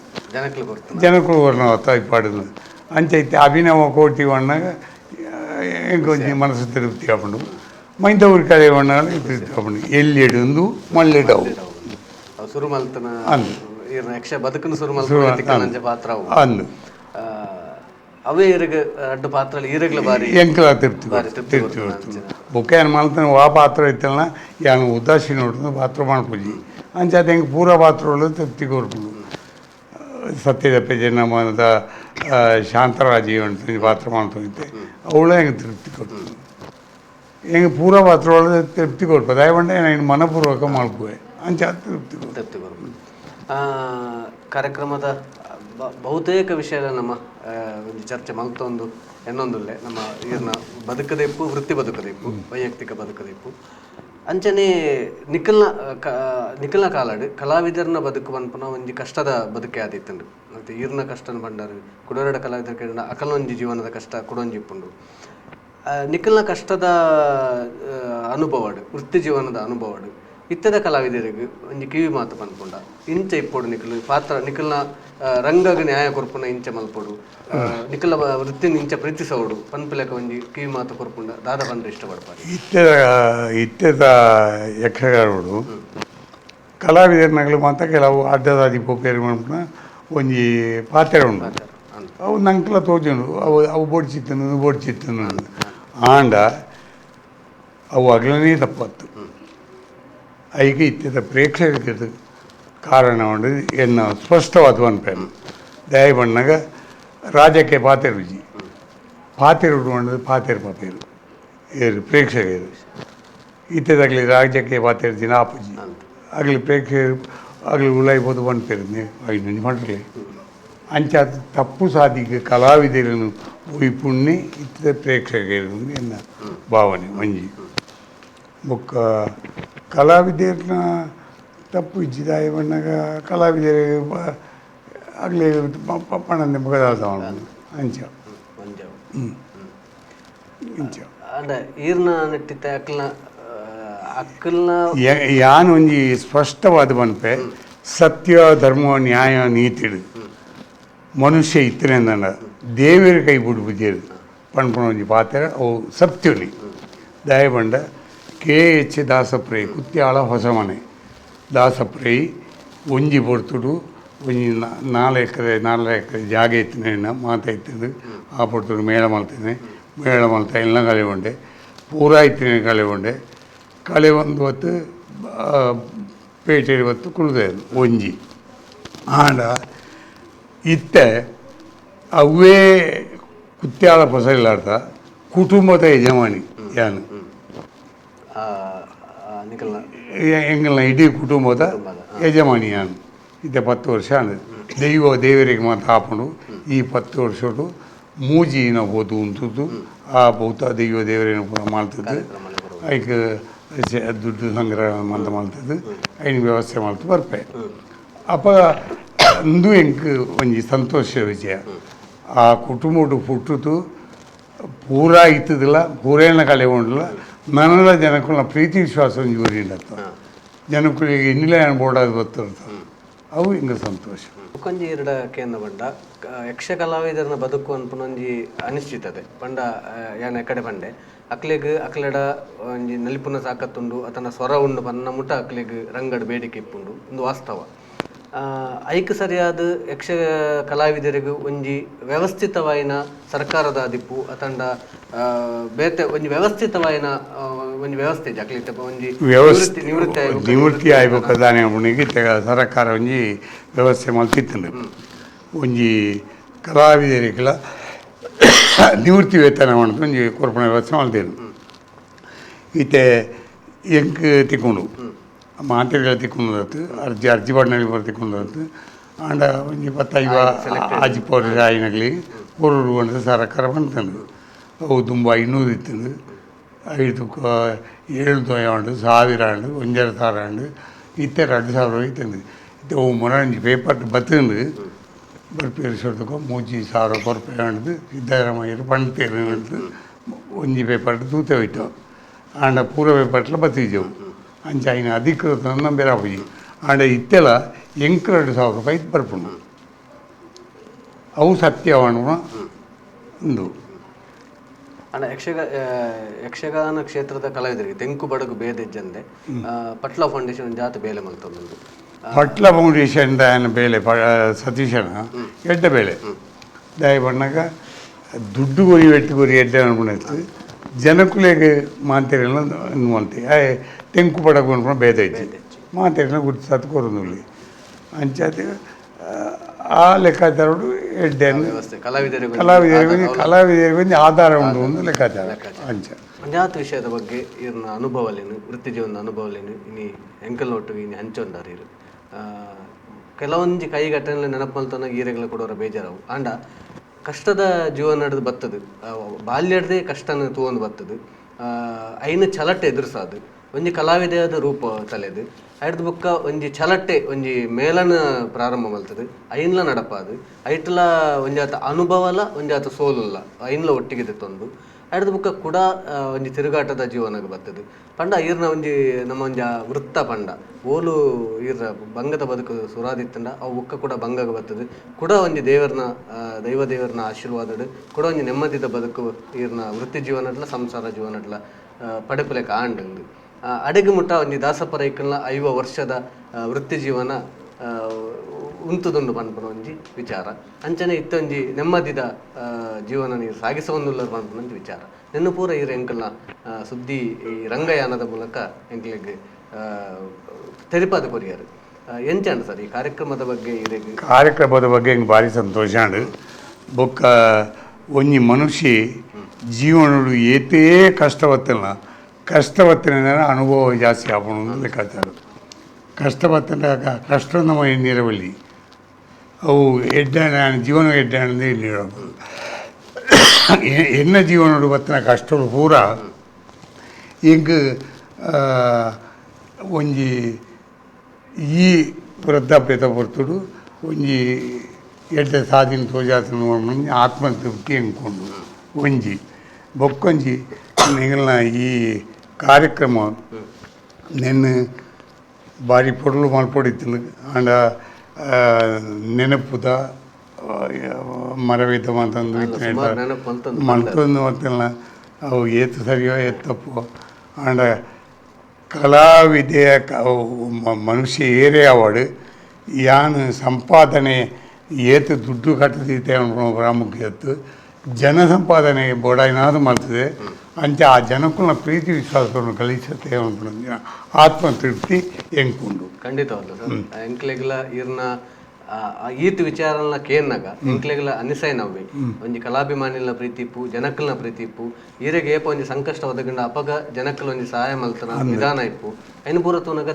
ಜನಕ್ಕಳು ವರ್ಣ ಇಪ್ಪಾಡಿದ್ದು ಅಂಚೆ ಇತ್ತೆ ಅಭಿನವ ಕೋಟಿ ಒಣ್ಣಾಗ ಹೆಂಗೆ ಮನಸ್ಸು ತಿರುಪ್ತಿ ಹಾಕೊಂಡು ಮೈಂದ ಊರು ಕಡೆ ಒಣ್ಣಾಗ ತಿರುಪ್ತಿ ಹಾಕೊಂಡು ಎಲ್ಲಿ ಎಡೊಂದು ಮಳ್ಳೆಡವು ಸುರುಮಲ್ತನ ಯಕ್ಷ ಬದುಕನ್ನು ಸುರುಮಲ್ತನ ಪಾತ್ರ ಅಂದು ಅವೇ ಇರಗೆ 2 ಪಾತ್ರ ಈರಗ್ಲ ಬಾರಿ ಎಂಕಲ ತಿರ್ತಿ ಬೊಕ್ಕ ಏನು ಮಾಡ್ತಾನೆ ವಾ ಪಾತ್ರ ಇತ್ತಲ್ಲ ಯಾನು ಉದಾಸೀನ ನೋಡಿದ್ರೆ ಪಾತ್ರ ಮಾಡ್ಪೂಜಿ ಅಂಚೆ ಅದು ಹೆಂಗೆ ಪೂರ ಪಾತ್ರಗಳು ತೃಪ್ತಿ ಕೊಡ್ಬೋದು ಸತ್ಯದ ಪೇಜನ ಮನದ ಶಾಂತರಾಜಿ ಅಂತ ಪಾತ್ರ ಮಾಡ್ತೋಗಿದ್ದೆ ಅವಳು ಹೆಂಗೆ ತೃಪ್ತಿ ಕೊಡ್ತದೆ ಹೆಂಗೆ ಪೂರ ಪಾತ್ರಗಳು ತೃಪ್ತಿ ಕೊಡ್ಬೋದು ಅಯ್ಯಂಡೆ ನಾನು ಮನಪೂರ್ವಕ ಮಾಡ್ಬೋವೆ ಅಂಚೆ ತೃಪ್ತಿ ಬರ್ಬೋದು ಕಾರ್ಯಕ್ರಮದ ಬಹುತೇಕ ವಿಷಯದ ನಮ್ಮ ಒಂದು ಚರ್ಚೆ ಮಲ್ತೊಂದು ಎನ್ನೊಂದುಲ್ಲೆ ನಮ್ಮ ಈರ್ನ ಬದುಕದಿಪ್ಪು ವೃತ್ತಿ ಬದುಕದಿಪ್ಪು ವೈಯಕ್ತಿಕ ಬದುಕದಿಪ್ಪು ಅಂಚನೆ ನಿಖಲ್ನ ಕಾಲಾಡು ಕಲಾವಿದರನ್ನ ಬದುಕು ಪನ್ಪನ ಒಂಜಿ ಕಷ್ಟದ ಬದುಕೆ ಆದಿತ್ತಂಡು ಮತ್ತು ಈರ್ನ ಕಷ್ಟನ ಬಂಡಾರು ಕುಡೋರಡ ಕಲಾವಿದರ ಕೇಳಿದ ಅಕಲೊಂಜಿ ಜೀವನದ ಕಷ್ಟ ಕುಡೊಂಜಿಪ್ಪುಂಡು ನಿಖಲ್ನ ಕಷ್ಟದ ಅನುಭವಡು ವೃತ್ತಿ ಜೀವನದ ಅನುಭವಡು ಇತ್ತದ ಕಲಾವಿದರಿಗೆ ಒಂಜಿ ಕಿವಿ ಮಾತು ಪನ್ಪುಂಡ ಇಂಚ ಇಪ್ಪೋಡು ನಿಖಲ್ ಪಾತ್ರ ನಿಖಲ್ನ ರಂಗಗ ನ್ಯಾಯ ಕೊರ್ಪುನ ಇಂಚ ಮಲ್ಪೊಡು ನಿಖಲ ವೃತ್ತಿನ ಇಂಚ ಪ್ರೀತಿಸೋಡು ಪನ್ಪುಲೆಕ ಒಂಜಿ ಕಿವಿ ಮಾತು ಕೊರ್ಪುಂಡ ದಾದ ಪಂಡ್ರೆ ಇಷ್ಟಪಡ್ತಾರೆ ಇತ್ತದ ಯಕ್ಷಗಾನಗಳು ಕಲಾವಿದರ್ನಗಳು ಮಾತ್ರ ಕೆಲವು ಅಡ್ಡದಾದಿ ಪೋಪೇರಿ ಮಾಡ್ಪುನ ಒಂಜಿ ಪಾತ್ರೆ ಉಂಡು ಅವು ನಂಕಲ ತೋಜುಂಡು ಅವು ಬೋಡ್ಚಿತ್ತನು ಆಂಡ ಅವು ಅಗ್ಲನೇ ತಪ್ಪತ್ತು ಐಗೆ ಇತ್ತಿದ ಪ್ರೇಕ್ಷಕದ ಕಾರಣ ಉಂಡು ಎನ್ನ ಸ್ಪಷ್ಟವಾದ ಅನ್ಪೇನು ದಯ ಬಣ್ಣಗ ರಾಜಕ್ಕೆ ಪಾತೆರ್ ರುಜಿ ಪಾತೆರ್ ಉಂಡು ಪಾತೆರ್ ಪಾಪೇರು ಏರು ಪ್ರೇಕ್ಷಕರು ಇತ್ತದಾಗಲಿ ರಾಜ್ಯಕ್ಕೆ ಪಾತೆರ್ ದಿನ ಆಪುಜಿ ಆಗಲಿ ಪ್ರೇಕ್ಷಕರು ಆಗಲಿ ಉಳಾಯ್ಬೋದು ಅನ್ಪೇರು ಐದು ಮಾಡ್ಲಿ ಅಂಚ ತಪ್ಪು ಸಾಧಿಗೆ ಕಲಾವಿದರನ್ನು ಉಯ್ಪುಣ್ಣೆ ಇತ್ತದ ಪ್ರೇಕ್ಷಕರು ಎನ್ನ ಭಾವನೆ ಮಂಜಿ ಬೊಕ್ಕ ಕಲಾವಿದರನ್ನ ತಪ್ಪು ಇಜ್ಜಿದಾಯ ಬಣ್ಣಗ ಕಲಾವಿದರು ಆಗಲಿ ಪಪ್ಪಣ್ಣಂದೆ ಮುಗದಾದ ಅಂಚ ಇಂಚ ಅಂಡ ಈರ್ನ ನೆಟ್ಟಿತ್ತ ಅಕ್ಲನ ಅಕ್ಕಲ್ನ ಯಾನ್ ಒಂಜಿ ಸ್ಪಷ್ಟವಾದ ಮನ್ಪೆ ಸತ್ಯ ಧರ್ಮ ನ್ಯಾಯ ನೀತಿಡು ಮನುಷ್ಯ ಇತ್ತನೆಂದ ದೇವರ ಕೈ ಬಿಡು ಬುದ್ಧಿರು ಪಣ್ಪಣ ಒಂಜಿ ಪಾತ್ರ ಅವು ಸತ್ಯಲಿ ದಯಬಂಡ KH ದಾಸಪ್ರೈ ಕುತ್ಯಾಳ ಹೊಸ ಮನೆ ದಾಸಪ್ರೈ ಒಂಜಿ ಬೊರ್ತುಡು ಒಂಜಿ 4 ಎಕರೆ ಜಾಗ ಇತ್ತಿನ ಮಾತಾಯ್ತದು ಆ ಬೊರ್ತುಡು ಮೇಳ ಮಲ್ತೇನೆ ಮೇಳ ಮಲ್ತ ಎಲ್ಲ ಕಲೆ ಉಂಡೆ ಪೂರಾ ಇತ್ತಿನ ಕಲೆ ಉಂಡೆ ಕಳೆ ಒಂದು ಹೊತ್ತು ಪೇಟೆಯಲ್ಲಿ ಹೊತ್ತು ಕುಳಿದೆ ಒಂಜಿ ಆಂಡ ಇತ್ತೆ ಅವೇ ಕುತ್ಯಾಳ ಪೊಸಲಿಲಾಡ್ತ ಕುಟುಂಬದ ಯಜಮಾನಿ ಯಾನು ಎಂಗಲ್ನ ಇಡೀ ಕುಟುಂಬದ ಯಜಮಾನಿ ಯಾನು ಇತ್ತೆ 10 ವರ್ಷ ಅಂದ ದೇವರಿಗೆ ಮಾತ್ರ ಹಾಕೊಂಡು ಈ 10 ವರ್ಷಡು ಮೂಜಿನ ಹೋದು ಉಂಟದ್ದು ಆ ಭೂತ ದೇವರೇನು ಪೂರ ಮಾಡ್ತದ್ದು ಐಕ್ ದುಡ್ಡು ಸಂಗ್ರಹ ಅಂತ ಮಾಡ್ತದ್ದು ಐನ ವ್ಯವಸ್ಥೆ ಮಾಡ್ತು ಬರ್ಪೆ ಅಪ್ಪ ಅಂದು ಎಂಕ್ ಒಂಜಿ ಸಂತೋಷ ವಿಷಯ ಆ ಕುಟುಂಬಡು ಪುಟ್ಟುದು ಪೂರಾ ಇತ್ತದಿಲ್ಲ ಪೂರೇನ ಕಲೆ ಉಂಡಿಲ್ಲ ನನ್ನೆಲ್ಲ ಜನಕ್ಕುಲ್ಲ ಪ್ರೀತಿ ವಿಶ್ವಾಸ ಒಂಜಿ ಊರಿಂಡತ್ತ ಜನಕ್ಕಳಿಗೆ ಇನ್ನಿಲ್ಲ ಬೋರ್ಡಾಗಿ ಗೊತ್ತಿರ್ತ ಅವು ಹಿಂಗೆ ಸಂತೋಷ ಕೊಂಜಿ ಎರಡ ಕೇಂದ್ರ ಬಂಡ ಯಕ್ಷ ಕಲಾವಿದರನ್ನ ಬದುಕು ಅನ್ಪುನೊಂಜಿ ಅನಿಶ್ಚಿತತೆ ಪಂಡ ಯಾನ ಕಡೆ ಬಂಡೆ ಅಕ್ಲೆಗ್ ಅಕ್ಲೆಡ ಒಂಜಿ ನಲಿಪುನ ಸಾಕತ್ತುಂಡು ಅತನ ಸ್ವರ ಉಂಡು ಪನ್ನ ಮುಟ್ಟ ಅಕ್ಲೆಗ್ ರಂಗಡ್ ಬೇಡಿಕೆ ಇಪ್ಪುಂಡು ಒಂದು ವಾಸ್ತವ ಐಕ್ ಸರಿಯಾದ ಯಕ್ಷ ಕಲಾವಿದರಿಗೂ ಒಂಜಿ ವ್ಯವಸ್ಥಿತವಾಯಿನ ಸರ್ಕಾರದ ದಿಪ್ಪು ಅತಂಡ ಬೇತೆ ಒಂಜಿ ವ್ಯವಸ್ಥಿತವಾಯಿನ ಒಂಜಿ ವ್ಯವಸ್ಥೆ ಜಕ್ಲಿತ ಒಂಜಿ ನಿವೃತ್ತಿ ಆಯ್ಬೇಕಾದಾನೆ ಅವನಿಗೆ ಸರ್ಕಾರ ಒಂಜಿ ವ್ಯವಸ್ಥೆ ಮಲ್ತಿತ್ತು ಒಂಜಿ ಕಲಾವಿದರಿಗೆಲ್ಲ ನಿವೃತ್ತಿ ವೇತನ ಮಾಡ್ತು ಒಂಜಿ ಕೊರ್ಪಣೆ ವ್ಯವಸ್ಥೆ ಮಲ್ತೇನು ಈತೆ ಎಂಕ್ ತಿಕ್ಕೊಂಡು ಮಾತೆಗಳ ತಿಕ್ಕೊಂಡು ಅರ್ಜಿ ಬಣ್ಣಲ್ಲಿ ಬರ್ ತಿಕ್ಕೊಂಡು ಆಂಡ ಒಂಜಿ 25 ಆಜಿಪೋರ ಆಯ್ನಗ್ಲಿ ಪೂರ್ವರು ಅಂತ ಸರ್ಕಾರ ಬಂತಂದು ಅವು ತುಂಬ 500 ಇತ್ತಂದು 700 ಆಂಡು 1000 ಆಂಡು 1000 ಆಂಡು ಇತ್ತೆ 2000 ಇತ್ತಂದು ಇತ್ತೆ ಅವು ಮೊರಂಜಿ ಪೇಪರ್ ಬತ್ತಂದು ಬರ್ಪೇರು ಸೊಡ್ದಕ್ಕೋ 3000 ಕೊರಪೆ ಆಂಡು ಸಿದ್ದರಾಮಯ್ಯರು ಪಂಡ್ತೇರು ಅಂತ ಒಂಜಿ ಪೇಪರ್ ತೂತೆ ಹೋಯ್ತು ಆಂಡ ಪೂರ ಪೇಪರ್ಲ ಬತ್ತಿದ್ದೆವು ಅಂಚ ಐನ ಅಧಿಕೃತ ಬೇರೆ ಹೋಗಿ ಆಂಡ ಇತ್ತೆಲ್ಲ ಎಂಕ್ 2000 ರೂಪಾಯಿ ಬರ್ಪುಂಡು ಅವು ಸತ್ಯವಾಣ ಒಂದು ಅಣ್ಣ ಯಕ್ಷಗಾನ ಕ್ಷೇತ್ರದ ಕಲಾವಿದರಿಗೆ ತೆಂಕು ಬಡಗು ಬೇದೆಜ್ಜಂದೆ ಪಟ್ಲ ಫೌಂಡೇಶನ್ ಜಾತ ಬೇಲೆ ಮಲ್ತೊಂದು ಪಟ್ಲ ಫೌಂಡೇಶನ್ ಬೇಲೆ ಸತೀಶನ ಎಡ್ಡ ಬೇಲೆ ದಯ ಬಣ್ಣಗ ದುಡ್ಡು ಗುರಿ ಎಟ್ಟು ಗುರಿ ಎಡ್ಡ ಅನ್ಕೊಂಡಿತ್ತು ಜನಕುಲೆಗೆ ಮಾತೆರೆಲ್ಲ ಅನ್ವಂತೆ ತೆಂಕು ಪಡಗು ಅನ್ಕೊಂಡು ಬೇದ ಇತ್ತು ಮಾತೆರೆಲ್ಲ ಗುರ್ತು ಸತ್ತು ಕೊರೊಂದುಲ್ಲಿ ಅಂಚಾದ ಆ ಲೆಕ್ಕಾಚಾರಡು ಎಡ್ಡೆಯನ್ನು ಕಲಾವಿದರಿಗೆ ಒಂದು ಆಧಾರ ಉಂಟು ಒಂದು ಲೆಕ್ಕಾಚಾರ ಅಂಚ ಅಂಜಾತ ವಿಷಯದ ಬಗ್ಗೆ ಇವ್ರನ್ನ ಅನುಭವಲೇನು ವೃತ್ತಿ ಜೀವನದ ಅನುಭವಲೇನು ಇನ್ನು ಎಂಕಲ್ನೊಟ್ಟಿಗೆ ಇನ್ನು ಹಂಚೊಂದಾರ ಇರು ಕೆಲವೊಂದು ಕೈಘಟನೆ ನೆನಪು ಮಲ್ತನ ಈರೆಗಳ ಕೊಡೋರ ಬೇಜಾರವು ಆಂಡ ಕಷ್ಟದ ಜೀವನ ನಡೆದು ಬರ್ತದೆ ಬಾಲ್ಯಡ್ದೇ ಕಷ್ಟನ ತಗೊಂಡು ಬರ್ತದೆ ಐನ ಛಲಟ್ಟೆ ಎದುರಿಸಾದು ಒಂಜಿ ಕಲಾವಿದೆಯಾದ ರೂಪ ತಲೆದು ಐಡ್ದು ಬುಕ್ಕ ಒಂಜಿ ಛಲಟ್ಟೆ ಒಂಜಿ ಮೇಲನ ಪ್ರಾರಂಭ ಮಲ್ತದೆ ಐನ್ಲ ನಡಪಾದು ಐಟ್ಲ ಒಂಜಾತ ಅನುಭವಲ ಒಂಜಾತ ಸೋಲುಲ್ಲ ಐನ್ಲ ಒಟ್ಟಿಗೆ ತೆತ್ತೊಂದು ಐಡ್ದು ಬುಕ್ಕ ಕೂಡ ಒಂಜಿ ತಿರುಗಾಟದ ಜೀವನಕ್ಕೆ ಬರ್ತದೆ ಪಂಡ ಈರ್ನ ಒಂಜಿ ನಮ್ಮ ಒಂಜ ವೃತ್ತ ಪಂಡ ಓಲು ಈರ್ನ ಬಂಗದ ಬದುಕು ಸುರಾದಿತ್ತಂಡ ಅವು ಬುಕ್ಕ ಕೂಡ ಬಂಗಾಗ ಬರ್ತದೆ ಕೂಡ ಒಂಜಿ ದೈವ ದೇವರನ ಆಶೀರ್ವಾದಡು ಕೂಡ ಒಂಜಿ ನೆಮ್ಮದಿದ ಬದುಕು ಈರ್ನ ವೃತ್ತಿ ಜೀವನಡ್ಲ ಸಂಸಾರ ಜೀವನಡ್ಲ ಪಡೆಪುಲೆಕ ಆಂಡಂದು ಅಡೆಗೆ ಮುಟ್ಟ ಒಂಜಿ ದಾಸಪರ ಐಕಲ್ನ 5 ವರ್ಷದ ವೃತ್ತಿ ಜೀವನ ಉಂತುದುಂಡು ಪನ್ಪುನ ಒಂಜಿ ವಿಚಾರ ಅಂಚನೆ ಇತ್ತೊಂಜಿ ನೆಮ್ಮದಿದ ಜೀವನ ನೀರು ಸಾಗಿಸೊಂದುಲ್ಲರು ಪನ್ಪುನ ಒಂಜಿ ವಿಚಾರ ನೆನ್ನು ಪೂರ ಇರು ಎಂಕಲ್ನ ಸುದ್ದಿ ಈ ರಂಗಯಾನದ ಮೂಲಕ ಎಂಕ್ಲೆಗ್ ತೆರಿಪಾದ ಕೊರಿಯರು ಎಂಚಂಡ ಸರ್ ಈ ಕಾರ್ಯಕ್ರಮದ ಬಗ್ಗೆ ಹೆಂಗೆ ಭಾರಿ ಸಂತೋಷ ಅಂಡು ಬೊಕ್ಕ ಒಂಜಿ ಮನುಷ್ಯ ಜೀವನಡು ಏತೇ ಕಷ್ಟವತ್ತಿನ ಅನುಭವ ಜಾಸ್ತಿ ಆಪಣು ಲೆಕ್ಕಾಚಾರ ಕಷ್ಟವತ್ತಿನ ಕಷ್ಟ ನಮ್ಮ ನೀರವಲ್ಲಿ ಅವು ಜೀವನ ಎಡ್ಡಾಣದೇ ನೀಡೋದು ಎನ್ನ ಜೀವನಡು ಬತ್ತಿನ ಕಷ್ಟಗಳು ಪೂರ ಹಿಂಗೆ ಒಂಜಿ ಈ ವೃದ್ಧಾಪ್ಯತ ಹೊರ್ತುಡು ಒಂಜಿ ಎಡ್ಡ ಸಾಧಿನ ತೋಜಾತನ ಆತ್ಮತೃಪ್ತಿ ಅಂದ್ಕೊಂಡು ಒಂಜಿ ಬೊಕ್ಕೊಂಜಿ ನಿಗಳನ್ನ ಈ ಕಾರ್ಯಕ್ರಮ ನೆನ್ನೆ ಬಾರಿ ಪೊಡಲು ಮಲ್ಪೊಡಿತ್ತಿಲ್ಲ ಆಂಡ ನೆನಪುದ ಮರವಿದ್ದ ಮಂತಂದು ಮಲ್ತೊಂದು ಮತ್ತಿಲ್ಲ ಅವು ಏತು ಸರಿಯೋ ಏತು ತಪ್ಪು ಆಂಡ ಕಲಾವಿದೆಯ ಮನುಷ್ಯ ಏರೇ ಅವಾರ್ಡ್ ಯಾನು ಸಂಪಾದನೆ ಏತು ದುಡ್ಡು ಕಟ್ಟದಿತ್ತೆ ಅನ್ನೋ ಪ್ರಾಮುಖ್ಯತೆ ಜನ ಸಂಪಾದನೆಗೆ ಬೋಡಾಯಿನಾದ್ರು ಮಾಡ್ತದೆ ಅಂಚೆ ಆ ಜನಕ್ಕೂ ಪ್ರೀತಿ ವಿಶ್ವಾಸವನ್ನು ಕಲಿಸುತ್ತೆ ಅನ್ಕೊಂಡು ಆತ್ಮತೃಪ್ತಿ ಎಂಕುಂಡು ಖಂಡಿತವಲ್ಲ ಸರ್ ಎಂಕ್ಲೆಗ್ಲ ಇರ್ನ ಈತ್ ವಿಚಾರನ ಕೇನ್ನಾಗ ಎಂಕ್ಲೆಗ್ಲ ಅನಿಸೈ ನವ್ವೆ ಒಂಜಿ ಕಲಾಭಿಮಾನಿಲ ಪ್ರೀತಿಪ್ಪು ಜನಕ್ಕಲ್ನ ಪ್ರೀತಿಪ್ಪು ಈರೆಗೆ ಏಪ ಒಂಜಿ ಸಂಕಷ್ಟ ಒದಗಂಡ ಅಪಗ ಜನಕ್ಕಲ್ ಒಂಜಿ ಸಹಾಯ ಮಲ್ತನ ವಿಧಾನ ಇಪ್ಪು ಐನು ಪೂರ ತೂನಗ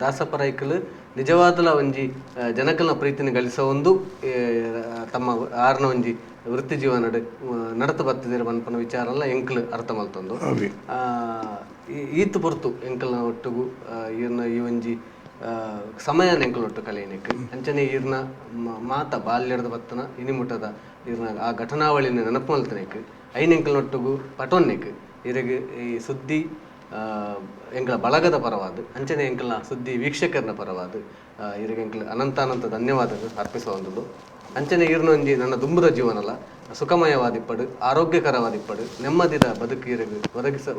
ದಾಸಪರೈಕಲ್ ನಿಜವಾದಲ ಒಂಜಿ ಜನಕ್ಕಲ್ನ ಪ್ರೀತಿನ ಗಳಿಸೋ ಒಂದು ತಮ್ಮ ಆರ್ನ ಒಂಜಿ ವೃತ್ತಿ ಜೀವನ ನಡತ ಬತ್ತಿದಿರ ಪನ್ಪನ ವಿಚಾರ ಎಲ್ಲ ಎಂಕ್ಲು ಅರ್ಥ ಮಲ್ತೊಂದು ಈತ್ ಪೊರ್ತು ಎಂಕಲ್ನ ಒಟ್ಟಿಗೂ ಈರ್ನ ಈ ಒಂಜಿ ಸಮಯನ ಎಂಕಲ್ ಒಟ್ಟು ಕಲಿಯನಿಕ್ ಅಂಚನೆ ಈರ್ನ ಮಾತ ಬಾಲ್ಯದ ಬತ್ತನ ಇನಿಮುಟದ ಈರ್ನ ಆ ಘಟನಾವಳಿನ ನೆನಪು ಮಲ್ತನೆಕ್ ಐನೆಂಕಲ್ನೊಟ್ಟಿಗೂ ಪಟೋನ್ನೆಕ್ ಇರೆಗ್ ಈ ಸುದ್ದಿ ಎಂಕಲ ಬಳಗದ ಪರವಾದ ಅಂಚನೆ ಎಂಕಲ್ನ ಸುದ್ದಿ ವೀಕ್ಷಕರನ ಪರವಾದ ಇರೆಗ್ ಎಂಕಲ್ ಅನಂತ ಧನ್ಯವಾದಗಳು ಅರ್ಪಿಸುವಂಥದ್ದು ಅಂಚನೆ ಈರ್ನೊಂಜಿ ನನ್ನ ದುಂಬುದ ಜೀವನಲ್ಲ ಸುಖಮಯವಾದಿಪ್ಪಡು ಆರೋಗ್ಯಕರವಾದಿಪ್ಪಡು ನೆಮ್ಮದಿದ ಬದುಕಿರಿಗೆ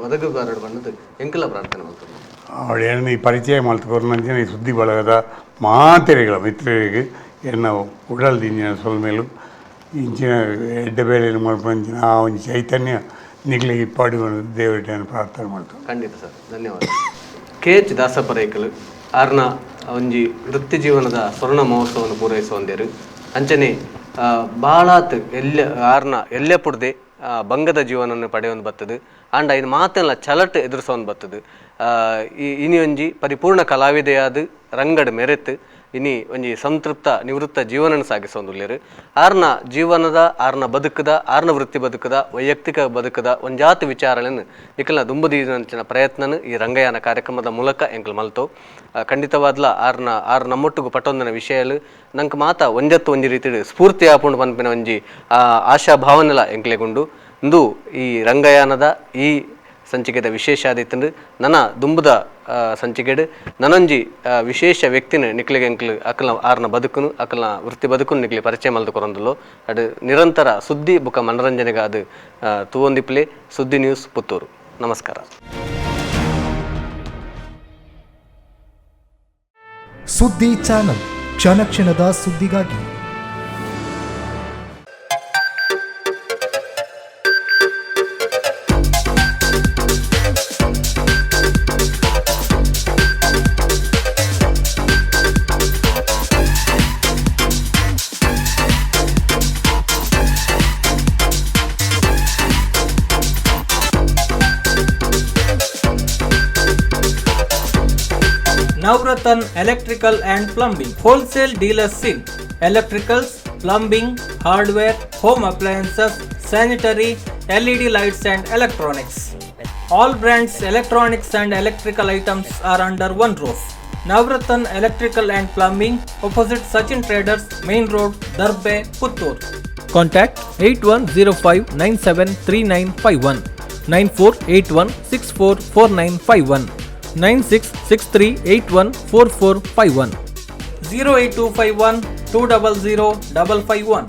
ಒದಗುಗಾರಡು ಬಣ್ಣದು ಎಂಕಲ ಪ್ರಾರ್ಥನೆ ಮಾಡ್ತಾರೆ ಅವಳೇನು ಈ ಪರಿಚಯ ಮಲ್ತುಕೊರ್ನಂಚಿನ ಈ ಸುದ್ದಿ ಬಳಗದ ಮಾತೆರೆಗಳ ಮಿತ್ರರಿಗೆ ಎನ್ನ ಉಡಲ್ದು ಇಂಚಿನ ಸೊಲ್ಮೇಲು ಇಂಚಿನ ಎಡ್ಡ ಬೇಳೆಯಲ್ಲಿ ಮಲ್ಪಂಚಿನ ಆ ಒಂದು ಚೈತನ್ಯ ನಿಗ್ಲಿಗೆ ಇಪ್ಪಾಡಿ ದೇವರಿಯನ್ನು ಪ್ರಾರ್ಥನೆ ಮಾಡ್ತಾರೆ ಖಂಡಿತ ಸರ್ ಧನ್ಯವಾದ KH ದಾಸಪರೈಕಲ್ ಆರ್ನ ಒಂಜಿ ವೃತ್ತಿ ಜೀವನದ ಸ್ವರ್ಣ ಮಹೋತ್ಸವವನ್ನು ಪೂರೈಸುವಂದೇರು ಅಂಚನೆ ಭಾಳಾತ್ ಆರ್ನ ಎಲ್ಲೆ ಪುಡ್ದೆ ಬಂಗದ ಜೀವನವನ್ನು ಪಡೆಯೊಂದು ಬರ್ತದೆ ಆಂಡ ಇದು ಮಾತೆಲ್ಲ ಚಲಟ್ ಎದುರಿಸೋದು ಬರ್ತದೆ ಇನಿ ಒಂಜಿ ಪರಿಪೂರ್ಣ ಕಲಾವಿದೆಯಾದ ರಂಗಡ್ ಮೆರೆತ್ ಇನಿ ಒಂಜಿ ಸಂತೃಪ್ತ ನಿವೃತ್ತ ಜೀವನ ಸಾಗಿಸೋದುಲ್ಲೇರು ಆರ್ನ ಜೀವನದ ಆರ್ನ ಬದುಕದ ಆರ್ನ ವೃತ್ತಿ ಬದುಕದ ವೈಯಕ್ತಿಕ ಬದುಕದ ಒಂಜಾತಿ ವಿಚಾರಗಳನ್ನು ನಿಖಲ್ನ ದುಂಬುದೀನಂಚಿನ ಪ್ರಯತ್ನನು ಈ ರಂಗಯಾನ ಕಾರ್ಯಕ್ರಮದ ಮೂಲಕ ಎಂಕಲ್ ಮಲ್ತೋ ಖಂಡಿತವಾದ್ಲ ಆರ್ ನಮ್ಮೊಟ್ಟಿಗೂ ಪಟ್ಟೊಂದಿನ ವಿಷಯಲು ನಂಗೆ ಮಾತ ಒಂಜತ್ತು ರೀತಿ ಸ್ಫೂರ್ತಿ ಆಪುಂಡು ಪನ್ಪಿನ ಒಂಜಿ ಆಶಾಭಾವನೆಲ ಎಂಕ್ಲೆಗುಂಡು ಇಂದು ಈ ರಂಗಯಾನದ ಈ ಸಂಚಿಕೆದ ವಿಶೇಷ ಆದಿತ್ತಂದು ನನ್ನ ದುಂಬುದ ಸಂಚಿಕೆಡು ನನೊಂಜಿ ವಿಶೇಷ ವ್ಯಕ್ತಿನ ನಿಕ್ಲಿಗೆ ಎಂಕ್ಲು ಅಕಲ್ನ ಆರ್ನ ಬದುಕುನು ಅಕಲ್ನ ವೃತ್ತಿ ಬದುಕುನು ನಿಕ್ಲಿ ಪರಿಚಯ ಮಲ್ದು ಕೊರೊಂದುಲ್ಲು ಅದು ನಿರಂತರ ಸುದ್ದಿ ಬುಕ್ಕ ಮನರಂಜನೆಗಾದ ತೂವೊಂದಿಪ್ಲೆ ಸುದ್ದಿ ನ್ಯೂಸ್ ಪುತ್ತೂರು. ನಮಸ್ಕಾರ. ಸುದ್ದಿ ಚಾನಲ್ ಕ್ಷಣ ಕ್ಷಣದ ಸುದ್ದಿಗಾಗಿ. Navratan Electrical and Plumbing Wholesale Dealers in Electricals, Plumbing, Hardware, Home Appliances, Sanitary, LED Lights and Electronics. All brands electronics and electrical items are under one roof. Navratan Electrical and Plumbing opposite Sachin Traders, Main Road, Darbe, Puttur. Contact 8105973951 9481644951 9663814451 08251 200 551.